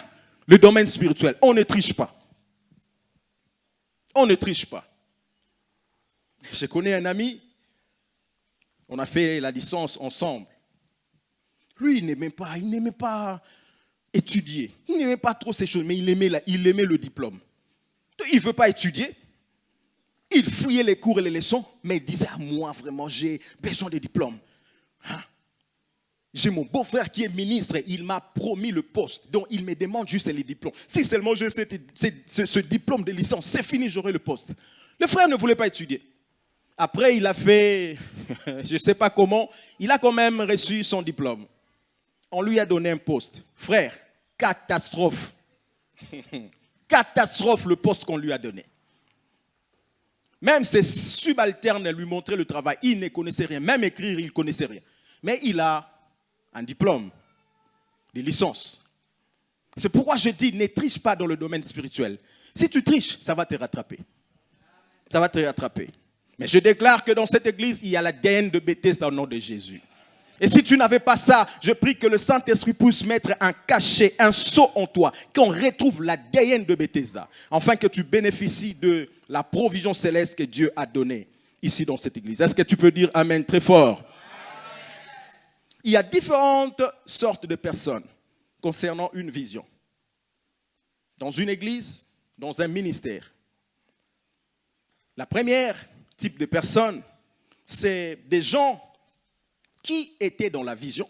le domaine spirituel. On ne triche pas. On ne triche pas. Je connais un ami, on a fait la licence ensemble. Lui, il n'aimait pas étudier. Il n'aimait pas trop ces choses, mais il aimait le diplôme. Il ne veut pas étudier. Il fouillait les cours et les leçons, mais il disait, moi vraiment, j'ai besoin de diplôme. Hein? J'ai mon beau-frère qui est ministre, il m'a promis le poste, donc il me demande juste les diplômes. Si seulement j'ai ce diplôme de licence, c'est fini, j'aurai le poste. Le frère ne voulait pas étudier. Après, il a fait je ne sais pas comment, il a quand même reçu son diplôme. On lui a donné un poste. Frère, catastrophe. Catastrophe le poste qu'on lui a donné. Même ses subalternes lui montraient le travail. Il ne connaissait rien. Même écrire, il ne connaissait rien. Mais il a un diplôme, des licences. C'est pourquoi je dis, ne triche pas dans le domaine spirituel. Si tu triches, ça va te rattraper. Ça va te rattraper. Mais je déclare que dans cette église, il y a l'ADN de Bethesda au nom de Jésus. Et si tu n'avais pas ça, je prie que le Saint-Esprit puisse mettre un cachet, un sceau en toi, qu'on retrouve l'ADN de Bethesda, afin que tu bénéficies de la provision céleste que Dieu a donnée ici dans cette église. Est-ce que tu peux dire Amen très fort? Il y a différentes sortes de personnes concernant une vision. Dans une église, dans un ministère. La première type de personne, c'est des gens qui étaient dans la vision,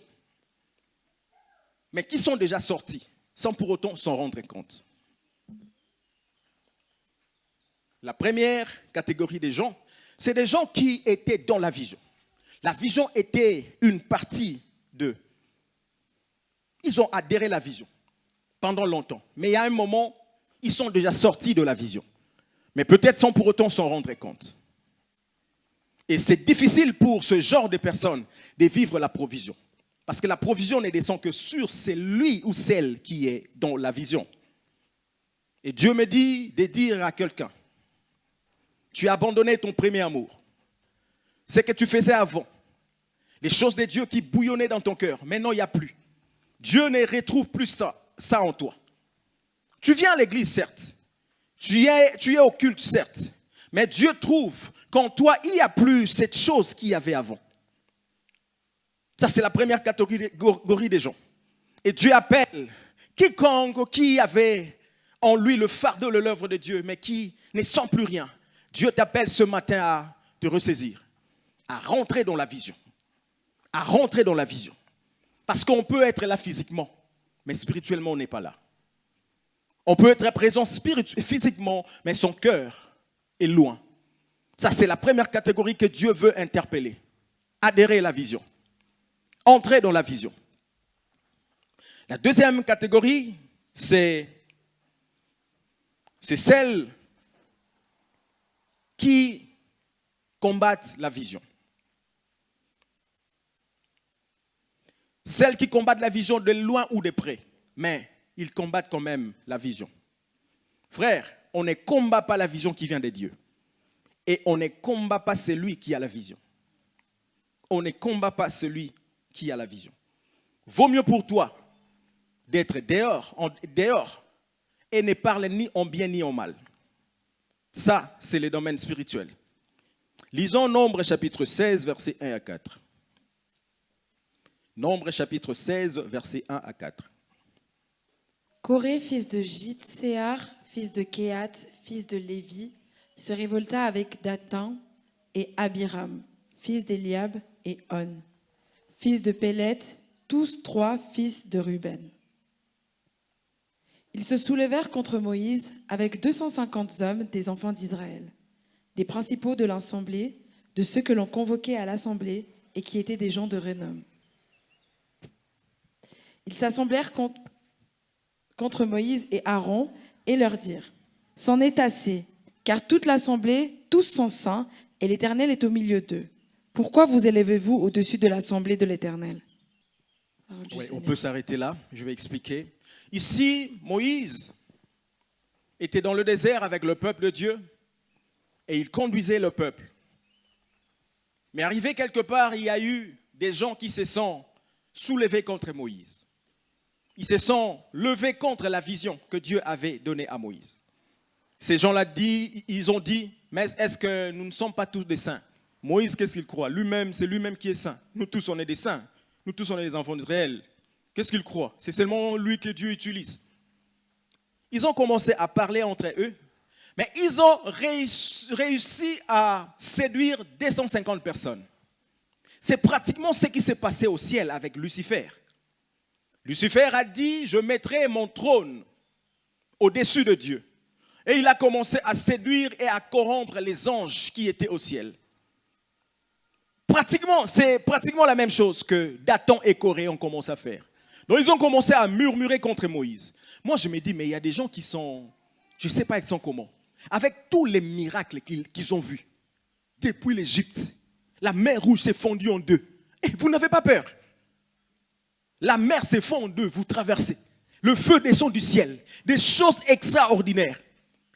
mais qui sont déjà sortis, sans pour autant s'en rendre compte. La première catégorie des gens, c'est des gens qui étaient dans la vision. La vision était une partie d'eux. Ils ont adhéré à la vision pendant longtemps, mais il y a un moment, ils sont déjà sortis de la vision, mais peut-être sans pour autant s'en rendre compte. Et c'est difficile pour ce genre de personnes de vivre la provision. Parce que la provision ne descend que sur celui ou celle qui est dans la vision. Et Dieu me dit de dire à quelqu'un, tu as abandonné ton premier amour. Ce que tu faisais avant. Les choses de Dieu qui bouillonnaient dans ton cœur. Maintenant, il n'y a plus. Dieu ne retrouve plus ça en toi. Tu viens à l'église, certes. Tu es au culte, certes. Mais Dieu trouve qu'en toi, il n'y a plus cette chose qu'il y avait avant. Ça, c'est la première catégorie des gens. Et Dieu appelle quiconque qui avait en lui le fardeau de l'œuvre de Dieu, mais qui ne sent plus rien. Dieu t'appelle ce matin à te ressaisir, à rentrer dans la vision. À rentrer dans la vision. Parce qu'on peut être là physiquement, mais spirituellement, on n'est pas là. On peut être présent physiquement, mais son cœur est loin. Ça, c'est la première catégorie que Dieu veut interpeller. Adhérer à la vision. Entrer dans la vision. La deuxième catégorie, c'est celles qui combattent la vision. Celles qui combattent la vision de loin ou de près, mais ils combattent quand même la vision. Frère, on ne combat pas la vision qui vient de Dieu. Et on ne combat pas celui qui a la vision. On ne combat pas celui qui a la vision. Vaut mieux pour toi d'être dehors et ne parler ni en bien ni en mal. Ça, c'est le domaine spirituel. Lisons Nombre chapitre 16, versets 1 à 4. Nombre chapitre 16, versets 1 à 4. Coré, fils de Jitséar, fils de Kéhat, fils de Lévi, se révolta avec Dathan et Abiram, fils d'Éliab et On, fils de Pélet, tous trois fils de Ruben. Ils se soulevèrent contre Moïse avec 250 hommes des enfants d'Israël, des principaux de l'assemblée, de ceux que l'on convoquait à l'assemblée et qui étaient des gens de renom. Ils s'assemblèrent contre Moïse et Aaron et leur dirent : « C'en est assez, car toute l'assemblée, tous sont saints, et l'Éternel est au milieu d'eux. Pourquoi vous élevez-vous au-dessus de l'assemblée de l'Éternel » Oui, on peut s'arrêter là, je vais expliquer. Ici, Moïse était dans le désert avec le peuple de Dieu et il conduisait le peuple. Mais arrivé quelque part, il y a eu des gens qui se sont soulevés contre Moïse. Ils se sont levés contre la vision que Dieu avait donnée à Moïse. Ces gens-là ils ont dit, mais est-ce que nous ne sommes pas tous des saints? Moïse, qu'est-ce qu'il croit? Lui-même, c'est lui-même qui est saint. Nous tous, on est des saints. Nous tous, on est des enfants d'Israël. Qu'est-ce qu'il croit? C'est seulement lui que Dieu utilise. Ils ont commencé à parler entre eux, mais ils ont réussi à séduire 250 personnes. C'est pratiquement ce qui s'est passé au ciel avec Lucifer. Lucifer a dit, je mettrai mon trône au-dessus de Dieu. Et il a commencé à séduire et à corrompre les anges qui étaient au ciel. C'est pratiquement la même chose que Dathan et Corée ont commencé à faire. Donc ils ont commencé à murmurer contre Moïse. Moi je me dis, mais il y a des gens qui sont, je ne sais pas ils sont comment, avec tous les miracles qu'ils ont vus depuis l'Égypte. La mer rouge s'est fondue en deux. Et vous n'avez pas peur. La mer s'est fondue en deux, vous traversez. Le feu descend du ciel. Des choses extraordinaires.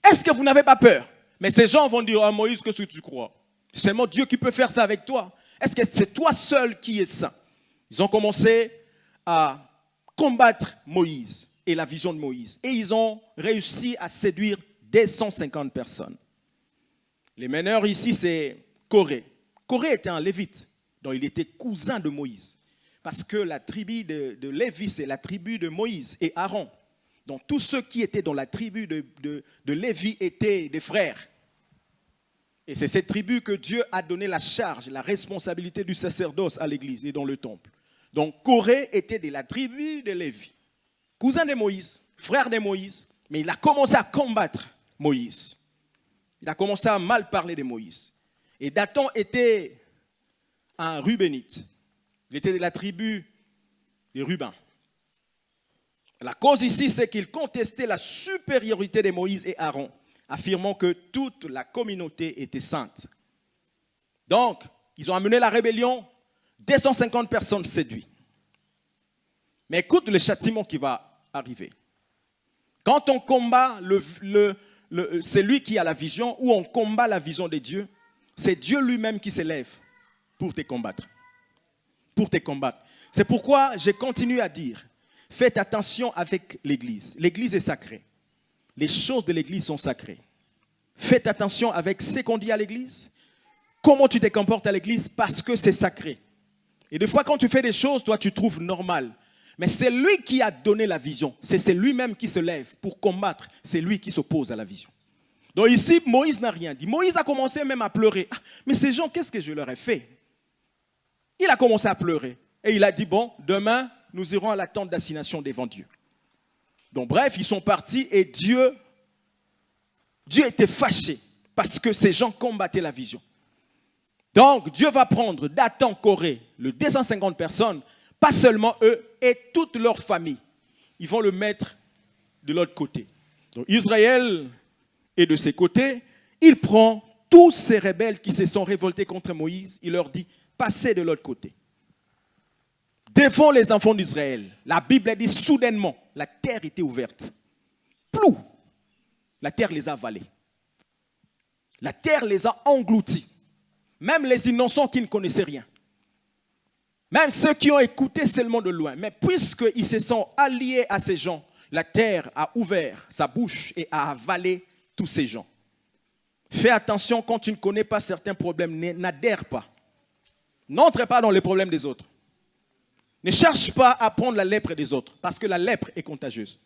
Est-ce que vous n'avez pas peur? Mais ces gens vont dire, oh Moïse, qu'est-ce que tu crois? C'est seulement Dieu qui peut faire ça avec toi. Est-ce que c'est toi seul qui es saint? Ils ont commencé à combattre Moïse et la vision de Moïse. Et ils ont réussi à séduire des 150 personnes. Les meneurs ici, c'est Corée. Corée était un lévite, donc il était cousin de Moïse. Parce que la tribu de Lévi, c'est la tribu de Moïse et Aaron. Donc tous ceux qui étaient dans la tribu de Lévi étaient des frères. Et c'est cette tribu que Dieu a donné la charge, la responsabilité du sacerdoce à l'église et dans le temple. Donc Corée était de la tribu de Lévi, cousin de Moïse, frère de Moïse, mais il a commencé à combattre Moïse. Il a commencé à mal parler de Moïse. Et Dathan était un Rubénite. Il était de la tribu des Rubins. La cause ici, c'est qu'il contestait la supériorité de Moïse et Aaron, affirmant que toute la communauté était sainte. Donc, ils ont amené la rébellion, 250 personnes séduites. Mais écoute le châtiment qui va arriver. Quand on combat c'est lui qui a la vision, ou on combat la vision de Dieu, c'est Dieu lui-même qui s'élève pour te combattre. Pour te combattre. C'est pourquoi je continue à dire, faites attention avec l'Église. L'Église est sacrée. Les choses de l'Église sont sacrées. Faites attention avec ce qu'on dit à l'Église. Comment tu te comportes à l'Église, parce que c'est sacré. Et des fois, quand tu fais des choses, toi, tu trouves normal. Mais c'est lui qui a donné la vision. C'est lui-même qui se lève pour combattre. C'est lui qui s'oppose à la vision. Donc ici, Moïse n'a rien dit. Moïse a commencé même à pleurer. Ah, mais ces gens, qu'est-ce que je leur ai fait? Il a commencé à pleurer. Et il a dit, bon, demain, nous irons à la tente d'assignation devant Dieu. Donc bref, ils sont partis et Dieu était fâché parce que ces gens combattaient la vision. Donc Dieu va prendre Dathan, Corée, les 250 personnes, pas seulement eux, et toute leur famille. Ils vont le mettre de l'autre côté. Donc Israël est de ses côtés. Il prend tous ces rebelles qui se sont révoltés contre Moïse. Il leur dit, passez de l'autre côté. Devant les enfants d'Israël, la Bible dit soudainement, la terre était ouverte. Plou, la terre les a avalés. La terre les a engloutis. Même les innocents qui ne connaissaient rien. Même ceux qui ont écouté seulement de loin. Mais puisqu'ils se sont alliés à ces gens, la terre a ouvert sa bouche et a avalé tous ces gens. Fais attention quand tu ne connais pas certains problèmes, n'adhère pas. N'entre pas dans les problèmes des autres. Ne cherche pas à prendre la lèpre des autres, parce que la lèpre est contagieuse.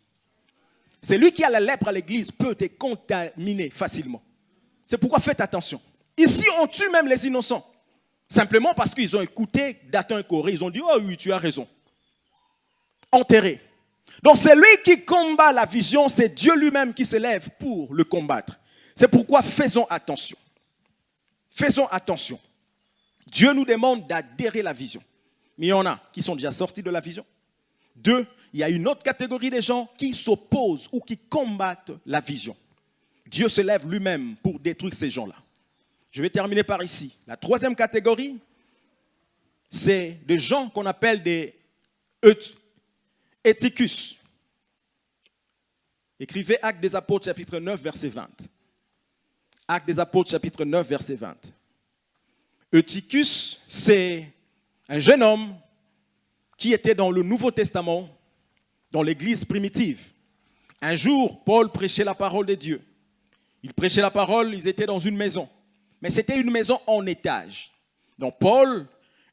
Celui qui a la lèpre à l'église peut te contaminer facilement. C'est pourquoi faites attention. Ici, on tue même les innocents. Simplement parce qu'ils ont écouté Dathan et Corée. Ils ont dit, oh oui, tu as raison. Enterré. Donc celui qui combat la vision, c'est Dieu lui-même qui se lève pour le combattre. C'est pourquoi faisons attention. Faisons attention. Dieu nous demande d'adhérer à la vision. Mais il y en a qui sont déjà sortis de la vision. 2, il y a une autre catégorie de gens qui s'opposent ou qui combattent la vision. Dieu se lève lui-même pour détruire ces gens-là. Je vais terminer par ici. La 3e catégorie, c'est des gens qu'on appelle des Eutychus. Écrivez Actes des Apôtres, chapitre 9, verset 20. Actes des Apôtres, chapitre 9, verset 20. Eutychus, c'est un jeune homme qui était dans le Nouveau Testament, dans l'église primitive. Un jour, Paul prêchait la parole de Dieu. Il prêchait la parole, ils étaient dans une maison. Mais c'était une maison en étage. Donc Paul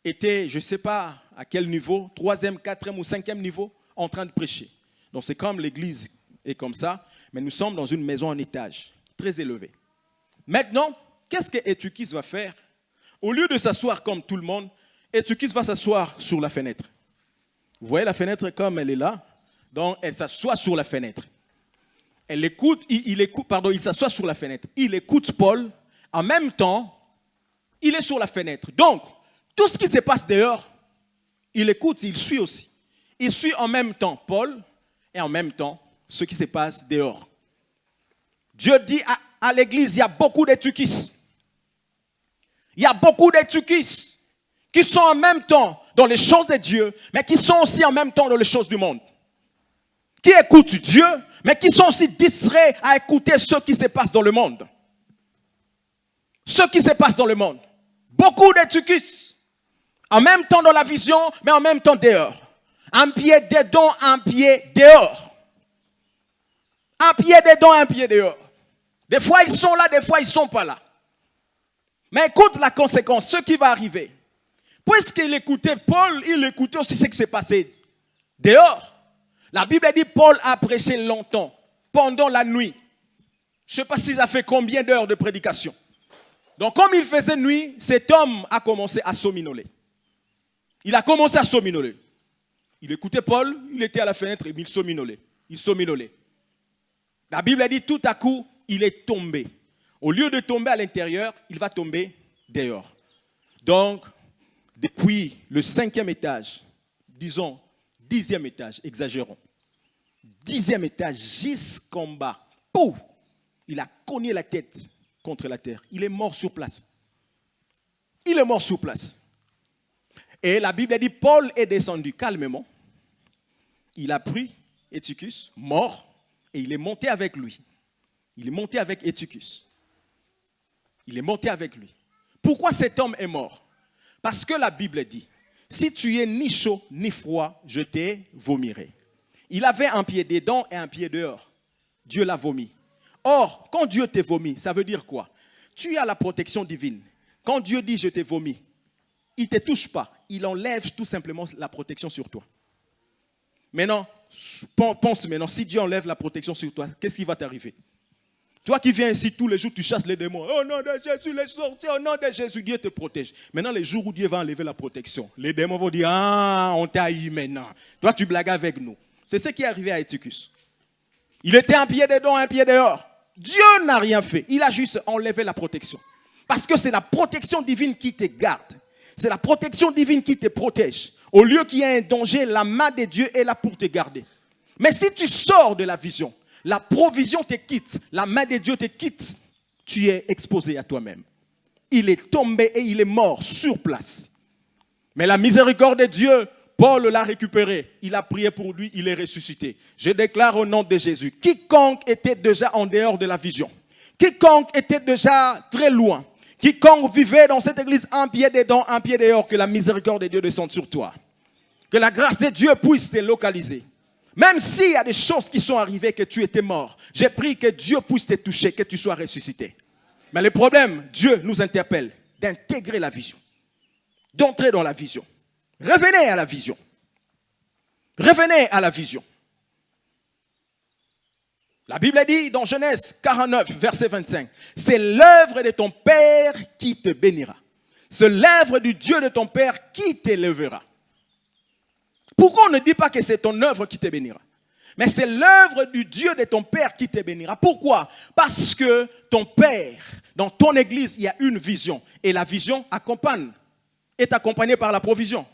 était, je ne sais pas à quel niveau, 3e, 4e ou 5e niveau, en train de prêcher. Donc c'est comme l'église est comme ça, mais nous sommes dans une maison en étage, très élevée. Maintenant, qu'est-ce que Eutychus va faire? Au lieu de s'asseoir comme tout le monde, Eutychus va s'asseoir sur la fenêtre. Vous voyez la fenêtre comme elle est là? Donc elle s'assoit sur la fenêtre. Il s'assoit sur la fenêtre. Il écoute Paul. En même temps, il est sur la fenêtre. Donc, Tout ce qui se passe dehors, il écoute, il suit aussi. Il suit en même temps Paul et en même temps ce qui se passe dehors. Dieu dit à l'église, il y a beaucoup d'étukis. Il y a beaucoup d'étukis qui sont en même temps dans les choses de Dieu, mais qui sont aussi en même temps dans les choses du monde. Qui écoutent Dieu, mais qui sont aussi distraits à écouter ce qui se passe dans le monde. Ce qui se passe dans le monde. Beaucoup d'étukis. En même temps dans la vision, mais en même temps dehors. Un pied dedans, un pied dehors. Un pied dedans, un pied dehors. Des fois ils sont là, des fois ils ne sont pas là. Mais écoute la conséquence, ce qui va arriver. Puisqu'il écoutait Paul, il écoutait aussi ce qui s'est passé dehors. La Bible dit Paul a prêché longtemps, pendant la nuit. Je ne sais pas s'il a fait combien d'heures de prédication. Donc comme il faisait nuit, cet homme a commencé à somnoler. Il a commencé à somnoler. Il écoutait Paul, il était à la fenêtre et il somnolait. Il somnolait. La Bible dit tout à coup, il est tombé. Au lieu de tomber à l'intérieur, il va tomber dehors. Donc, depuis le 5e étage, disons 10e étage, exagérons. 10e étage jusqu'en bas, pouf, il a cogné la tête contre la terre. Il est mort sur place. Il est mort sur place. Et la Bible dit, Paul est descendu calmement. Il a pris Eutychus, mort, et il est monté avec lui. Il est monté avec Eutychus. Il est monté avec lui. Pourquoi cet homme est mort? Parce que la Bible dit, si tu es ni chaud ni froid, je te vomirai. Il avait un pied dedans et un pied dehors. Dieu l'a vomi. Or, quand Dieu te vomit, ça veut dire quoi? Tu as la protection divine. Quand Dieu dit je te vomis, il ne te touche pas. Il enlève tout simplement la protection sur toi. Maintenant, pense maintenant, si Dieu enlève la protection sur toi, qu'est-ce qui va t'arriver? Toi qui viens ici tous les jours, tu chasses les démons. Au nom de Jésus, les sortir. Au nom de Jésus, Dieu te protège. Maintenant, les jours où Dieu va enlever la protection, les démons vont dire, ah, on t'a eu maintenant. Toi, tu blagues avec nous. C'est ce qui est arrivé à Eutychus. Il était un pied dedans, un pied dehors. Dieu n'a rien fait. Il a juste enlevé la protection. Parce que c'est la protection divine qui te garde. C'est la protection divine qui te protège. Au lieu qu'il y ait un danger, la main de Dieu est là pour te garder. Mais si tu sors de la vision, la provision te quitte, la main de Dieu te quitte, tu es exposé à toi-même. Il est tombé et il est mort sur place. Mais la miséricorde de Dieu, Paul l'a récupéré. Il a prié pour lui, il est ressuscité. Je déclare au nom de Jésus, quiconque était déjà en dehors de la vision, quiconque était déjà très loin, quiconque vivait dans cette église un pied dedans, un pied dehors, que la miséricorde de Dieu descende sur toi. Que la grâce de Dieu puisse te localiser. Même s'il y a des choses qui sont arrivées, que tu étais mort, j'ai prié que Dieu puisse te toucher, que tu sois ressuscité. Mais le problème, Dieu nous interpelle d'intégrer la vision, d'entrer dans la vision. Revenez à la vision. Revenez à la vision. La Bible dit dans Genèse 49, verset 25, c'est l'œuvre de ton Père qui te bénira. C'est l'œuvre du Dieu de ton Père qui t'élèvera. Pourquoi on ne dit pas que c'est ton œuvre qui te bénira? Mais c'est l'œuvre du Dieu de ton Père qui te bénira. Pourquoi? Parce que ton Père, dans ton église, il y a une vision. Et la vision est accompagnée par la provision.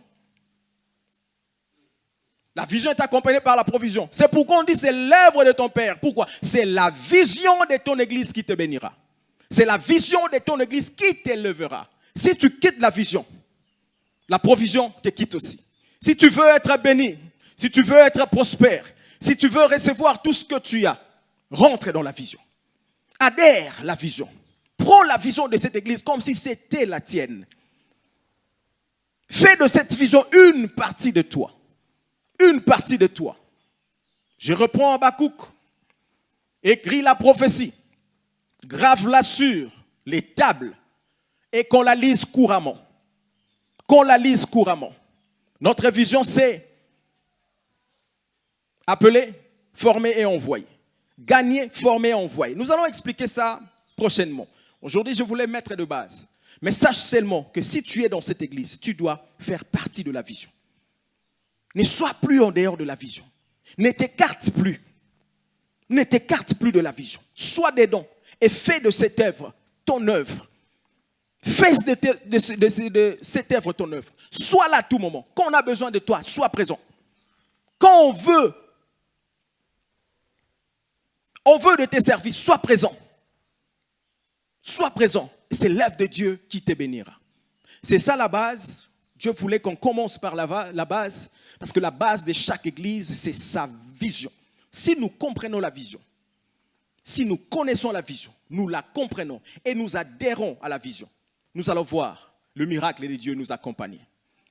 La vision est accompagnée par la provision. C'est pourquoi on dit c'est l'œuvre de ton Père. Pourquoi? C'est la vision de ton église qui te bénira. C'est la vision de ton église qui t'élèvera. Si tu quittes la vision, la provision te quitte aussi. Si tu veux être béni, si tu veux être prospère, si tu veux recevoir tout ce que tu as, rentre dans la vision. Adhère à la vision. Prends la vision de cette église comme si c'était la tienne. Fais de cette vision une partie de toi. Une partie de toi. Je reprends Habakkuk. Écris la prophétie. Grave-la sur les tables et qu'on la lise couramment. Qu'on la lise couramment. Notre vision, c'est appeler, former et envoyer. Gagner, former et envoyer. Nous allons expliquer ça prochainement. Aujourd'hui, je voulais mettre de base. Mais sache seulement que si tu es dans cette église, tu dois faire partie de la vision. Ne sois plus en dehors de la vision. Ne t'écarte plus. Ne t'écarte plus de la vision. Sois dedans et fais de cette œuvre ton œuvre. Fais de cette œuvre ton œuvre. Sois là à tout moment. Quand on a besoin de toi, sois présent. Quand on veut de tes services, sois présent. Sois présent. Et c'est l'œuvre de Dieu qui te bénira. C'est ça la base. Dieu voulait qu'on commence par la base, parce que la base de chaque église, c'est sa vision. Si nous comprenons la vision, si nous connaissons la vision, nous la comprenons et nous adhérons à la vision, nous allons voir le miracle de Dieu nous accompagner.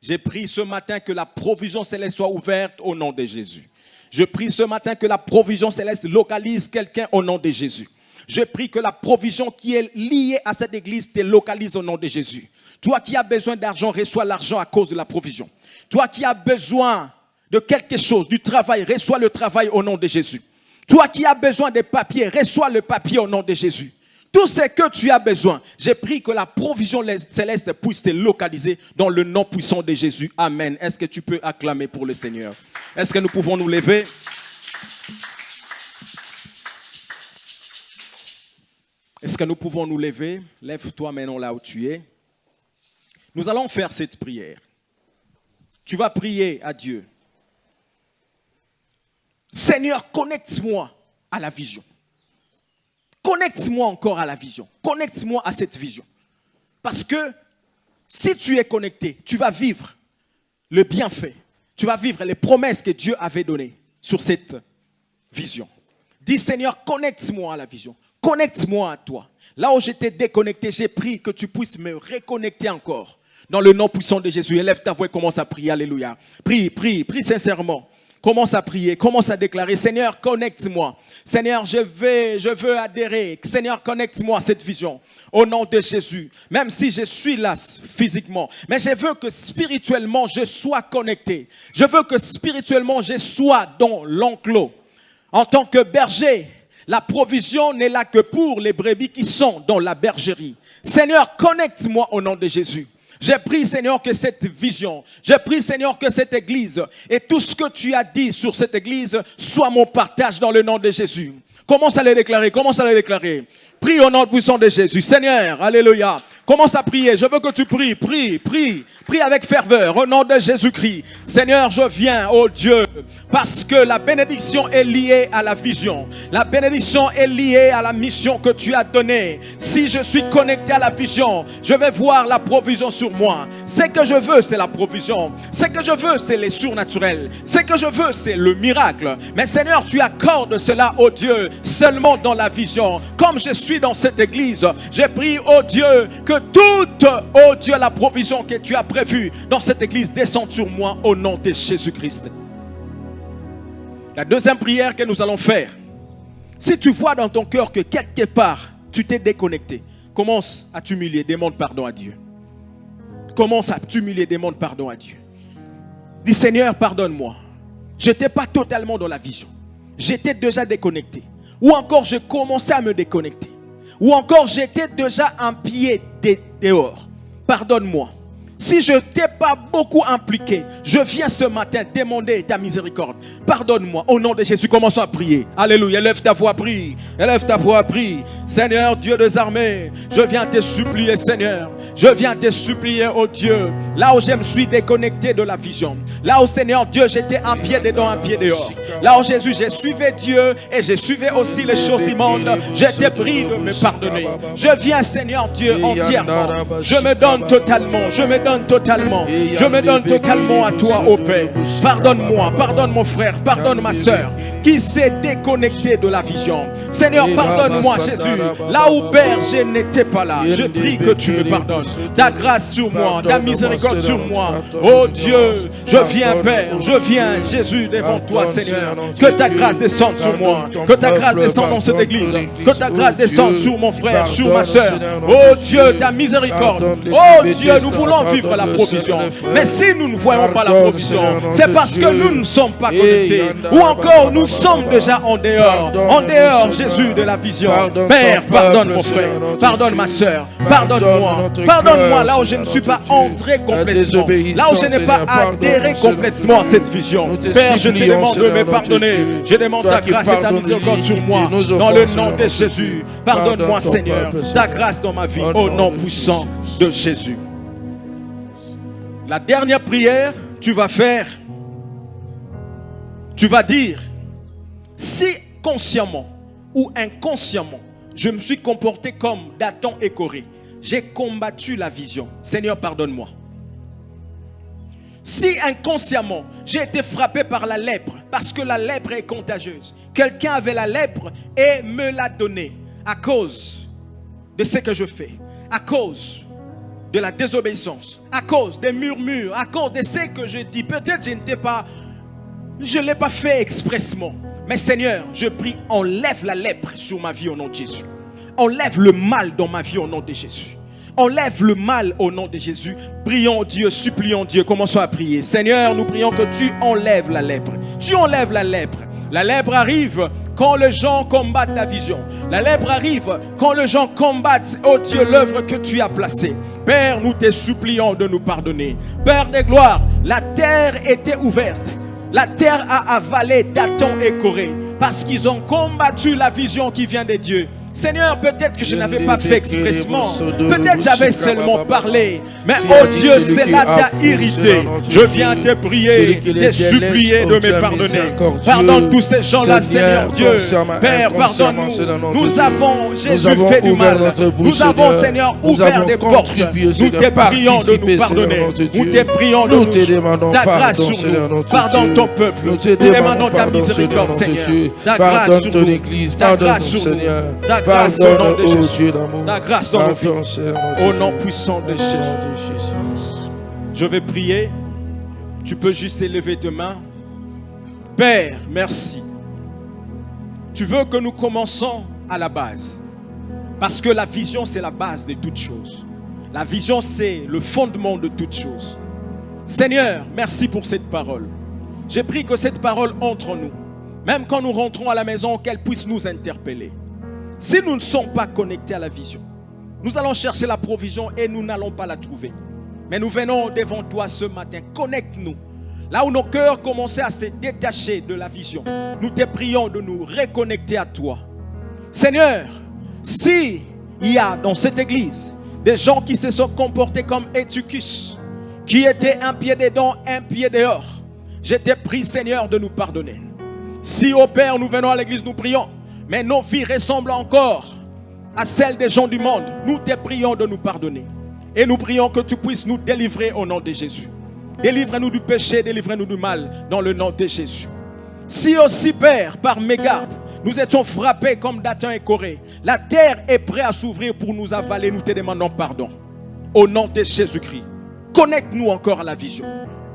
J'ai prié ce matin que la provision céleste soit ouverte au nom de Jésus. Je prie ce matin que la provision céleste localise quelqu'un au nom de Jésus. Je prie que la provision qui est liée à cette église te localise au nom de Jésus. Toi qui as besoin d'argent, reçois l'argent à cause de la provision. Toi qui as besoin de quelque chose, du travail, reçois le travail au nom de Jésus. Toi qui as besoin de papier, reçois le papier au nom de Jésus. Tout ce que tu as besoin, j'ai prié que la provision céleste puisse te localiser dans le nom puissant de Jésus. Amen. Est-ce que tu peux acclamer pour le Seigneur? Est-ce que nous pouvons nous lever? Est-ce que nous pouvons nous lever? Lève-toi maintenant là où tu es. Nous allons faire cette prière. Tu vas prier à Dieu. Seigneur, connecte-moi à la vision. Connecte-moi encore à la vision. Connecte-moi à cette vision. Parce que si tu es connecté, tu vas vivre le bienfait. Tu vas vivre les promesses que Dieu avait données sur cette vision. Dis Seigneur, connecte-moi à la vision. Connecte-moi à toi. Là où j'étais déconnecté, j'ai prié que tu puisses me reconnecter encore. Dans le nom puissant de Jésus. Élève ta voix et commence à prier. Alléluia. Prie sincèrement. Commence à prier, commence à déclarer, Seigneur, connecte-moi. Seigneur, je veux adhérer. Seigneur, connecte-moi à cette vision. Au nom de Jésus. Même si je suis là physiquement. Mais je veux que spirituellement, je sois connecté. Je veux que spirituellement, je sois dans l'enclos. En tant que berger, la provision n'est là que pour les brebis qui sont dans la bergerie. Seigneur, connecte-moi au nom de Jésus. J'ai prié, Seigneur, que cette vision, j'ai prié, Seigneur, que cette église et tout ce que tu as dit sur cette église soit mon partage dans le nom de Jésus. Commence à le déclarer, Prie au nom puissant de Jésus. Seigneur, alléluia. Commence à prier. Je veux que tu pries. Prie avec ferveur au nom de Jésus-Christ. Seigneur, je viens, oh Dieu, parce que la bénédiction est liée à la vision. La bénédiction est liée à la mission que tu as donnée. Si je suis connecté à la vision, je vais voir la provision sur moi. Ce que je veux, c'est la provision. Ce que je veux, c'est les surnaturels. Ce que je veux, c'est le miracle. Mais Seigneur, tu accordes cela, oh Dieu, seulement dans la vision. Comme je suis dans cette église, j'ai prié, oh Dieu, que toute, oh Dieu, la provision que tu as prévue dans cette église descende sur moi au nom de Jésus-Christ. La deuxième prière que nous allons faire, si tu vois dans ton cœur que quelque part tu t'es déconnecté, commence à t'humilier, demande pardon à Dieu. Commence à t'humilier, demande pardon à Dieu. Dis Seigneur, pardonne-moi. Je n'étais pas totalement dans la vision. J'étais déjà déconnecté. Ou encore je commençais à me déconnecter. Ou encore j'étais déjà un pied dehors. Pardonne-moi. Si je ne t'ai pas beaucoup impliqué, je viens ce matin demander ta miséricorde. Pardonne-moi. Au nom de Jésus, commençons à prier. Alléluia. Élève ta voix, prie. Élève ta voix, prie. Seigneur, Dieu des armées, je viens te supplier, Seigneur. Je viens te supplier, oh Dieu. Là où je me suis déconnecté de la vision. Là où, Seigneur Dieu, j'étais un pied dedans, un pied dehors. Là où Jésus, j'ai suivi Dieu et j'ai suivi aussi les choses du monde. Je te prie de me pardonner. Je viens, Seigneur Dieu, entièrement. Je me donne totalement. Je me donne totalement à toi, ô Père. Pardonne-moi, pardonne mon frère, pardonne ma soeur qui s'est déconnecté de la vision. Seigneur, pardonne-moi, Jésus. Là où, Père, je n'étais pas là. Je prie que tu me pardonnes. Ta grâce sur moi, ta miséricorde sur moi. Oh Dieu, je viens, Père, je viens, Jésus, devant toi, Seigneur. Que ta grâce descende sur moi. Que ta grâce descende dans cette église. Que ta grâce descende sur mon frère, sur ma soeur. Oh Dieu, ta miséricorde. Oh Dieu, nous voulons vivre la provision. Mais si nous ne voyons pas la provision, c'est parce que nous ne sommes pas connectés. Ou encore, nous sommes déjà en dehors. En dehors, Jésus, de la vision. Père, pardonne mon frère. Pardonne ma soeur. Pardonne-moi. Pardonne-moi là où je ne suis pas entré complètement, là où je n'ai pas adhéré complètement à cette vision, Père, je te demande de me pardonner. Je demande ta grâce et ta miséricorde sur moi. Dans le nom de Jésus, pardonne-moi, Seigneur, ta grâce dans ma vie, au nom puissant de Jésus. La dernière prière, tu vas faire, tu vas dire, si consciemment ou inconsciemment, je me suis comporté comme Dathan et Corée, j'ai combattu la vision. Seigneur, pardonne-moi. Si inconsciemment, j'ai été frappé par la lèpre, parce que la lèpre est contagieuse, quelqu'un avait la lèpre et me l'a donnée à cause de ce que je fais, à cause de la désobéissance, à cause des murmures, à cause de ce que je dis. Peut-être je ne l'ai pas fait expressement. Mais Seigneur, je prie, enlève la lèpre sur ma vie au nom de Jésus. Enlève le mal dans ma vie au nom de Jésus. Enlève le mal au nom de Jésus. Prions Dieu, supplions Dieu. Commençons à prier. Seigneur, nous prions que tu enlèves la lèpre. Tu enlèves la lèpre. La lèpre arrive quand les gens combattent la vision. La lèpre arrive quand les gens combattent, oh Dieu, l'œuvre que tu as placée. Père, nous te supplions de nous pardonner. Père de gloire, la terre était ouverte. La terre a avalé Dathan et Corée parce qu'ils ont combattu la vision qui vient de Dieu. Seigneur, peut-être que je n'avais pas fait expressement. Peut-être j'avais seulement parlé. Mais oh Dieu, cela t'a irrité. Je viens te prier, te supplier de me pardonner. Pardonne tous ces gens-là, Seigneur Dieu. Père, pardonne-nous. Nous avons, Jésus, fait du mal. Nous avons, Seigneur, ouvert des portes. Nous te prions de nous pardonner. Nous te prions de nous. Ta grâce sur nous. Pardonne ton peuple. Nous demandons ta miséricorde, Seigneur. Ta grâce sur nous. Ta grâce sur nous. Ta grâce au nom de Jésus. Ta grâce dans nos vies. Au nom puissant de Jésus. Je vais prier. Tu peux juste élever tes mains. Père, merci. Tu veux que nous commençons à la base. Parce que la vision, c'est la base de toutes choses. La vision, c'est le fondement de toutes choses. Seigneur, merci pour cette parole. J'ai pris que cette parole entre en nous. Même quand nous rentrons à la maison, qu'elle puisse nous interpeller. Si nous ne sommes pas connectés à la vision, nous allons chercher la provision et nous n'allons pas la trouver. Mais nous venons devant toi ce matin. Connecte-nous. Là où nos cœurs commençaient à se détacher de la vision, nous te prions de nous reconnecter à toi. Seigneur, si il y a dans cette église des gens qui se sont comportés comme Eutychus, qui étaient un pied dedans, un pied dehors, je te prie, Seigneur, de nous pardonner. Si, ô Père, nous venons à l'église, nous prions, mais nos vies ressemblent encore à celles des gens du monde, nous te prions de nous pardonner. Et nous prions que tu puisses nous délivrer au nom de Jésus. Délivre-nous du péché, délivre-nous du mal dans le nom de Jésus. Si aussi, Père, par mégarde, nous étions frappés comme Dathan et Corée, la terre est prête à s'ouvrir pour nous avaler, nous te demandons pardon. Au nom de Jésus-Christ, connecte-nous encore à la vision.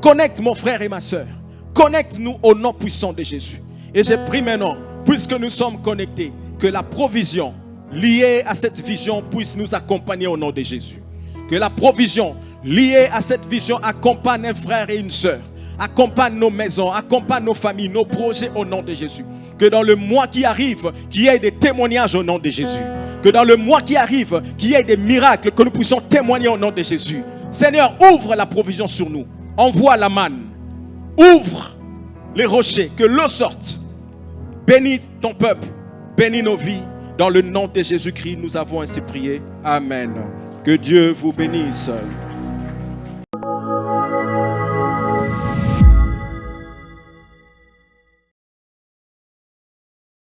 Connecte mon frère et ma soeur. Connecte-nous au nom puissant de Jésus. Et je prie maintenant, puisque nous sommes connectés, que la provision liée à cette vision puisse nous accompagner au nom de Jésus. Que la provision liée à cette vision accompagne un frère et une sœur, accompagne nos maisons, accompagne nos familles, nos projets au nom de Jésus. Que dans le mois qui arrive, qu'il y ait des témoignages au nom de Jésus. Que dans le mois qui arrive, qu'il y ait des miracles, que nous puissions témoigner au nom de Jésus. Seigneur, ouvre la provision sur nous. Envoie la manne. Ouvre les rochers, que l'eau sorte. Bénis ton peuple, bénis nos vies. Dans le nom de Jésus-Christ, nous avons ainsi prié. Amen. Que Dieu vous bénisse.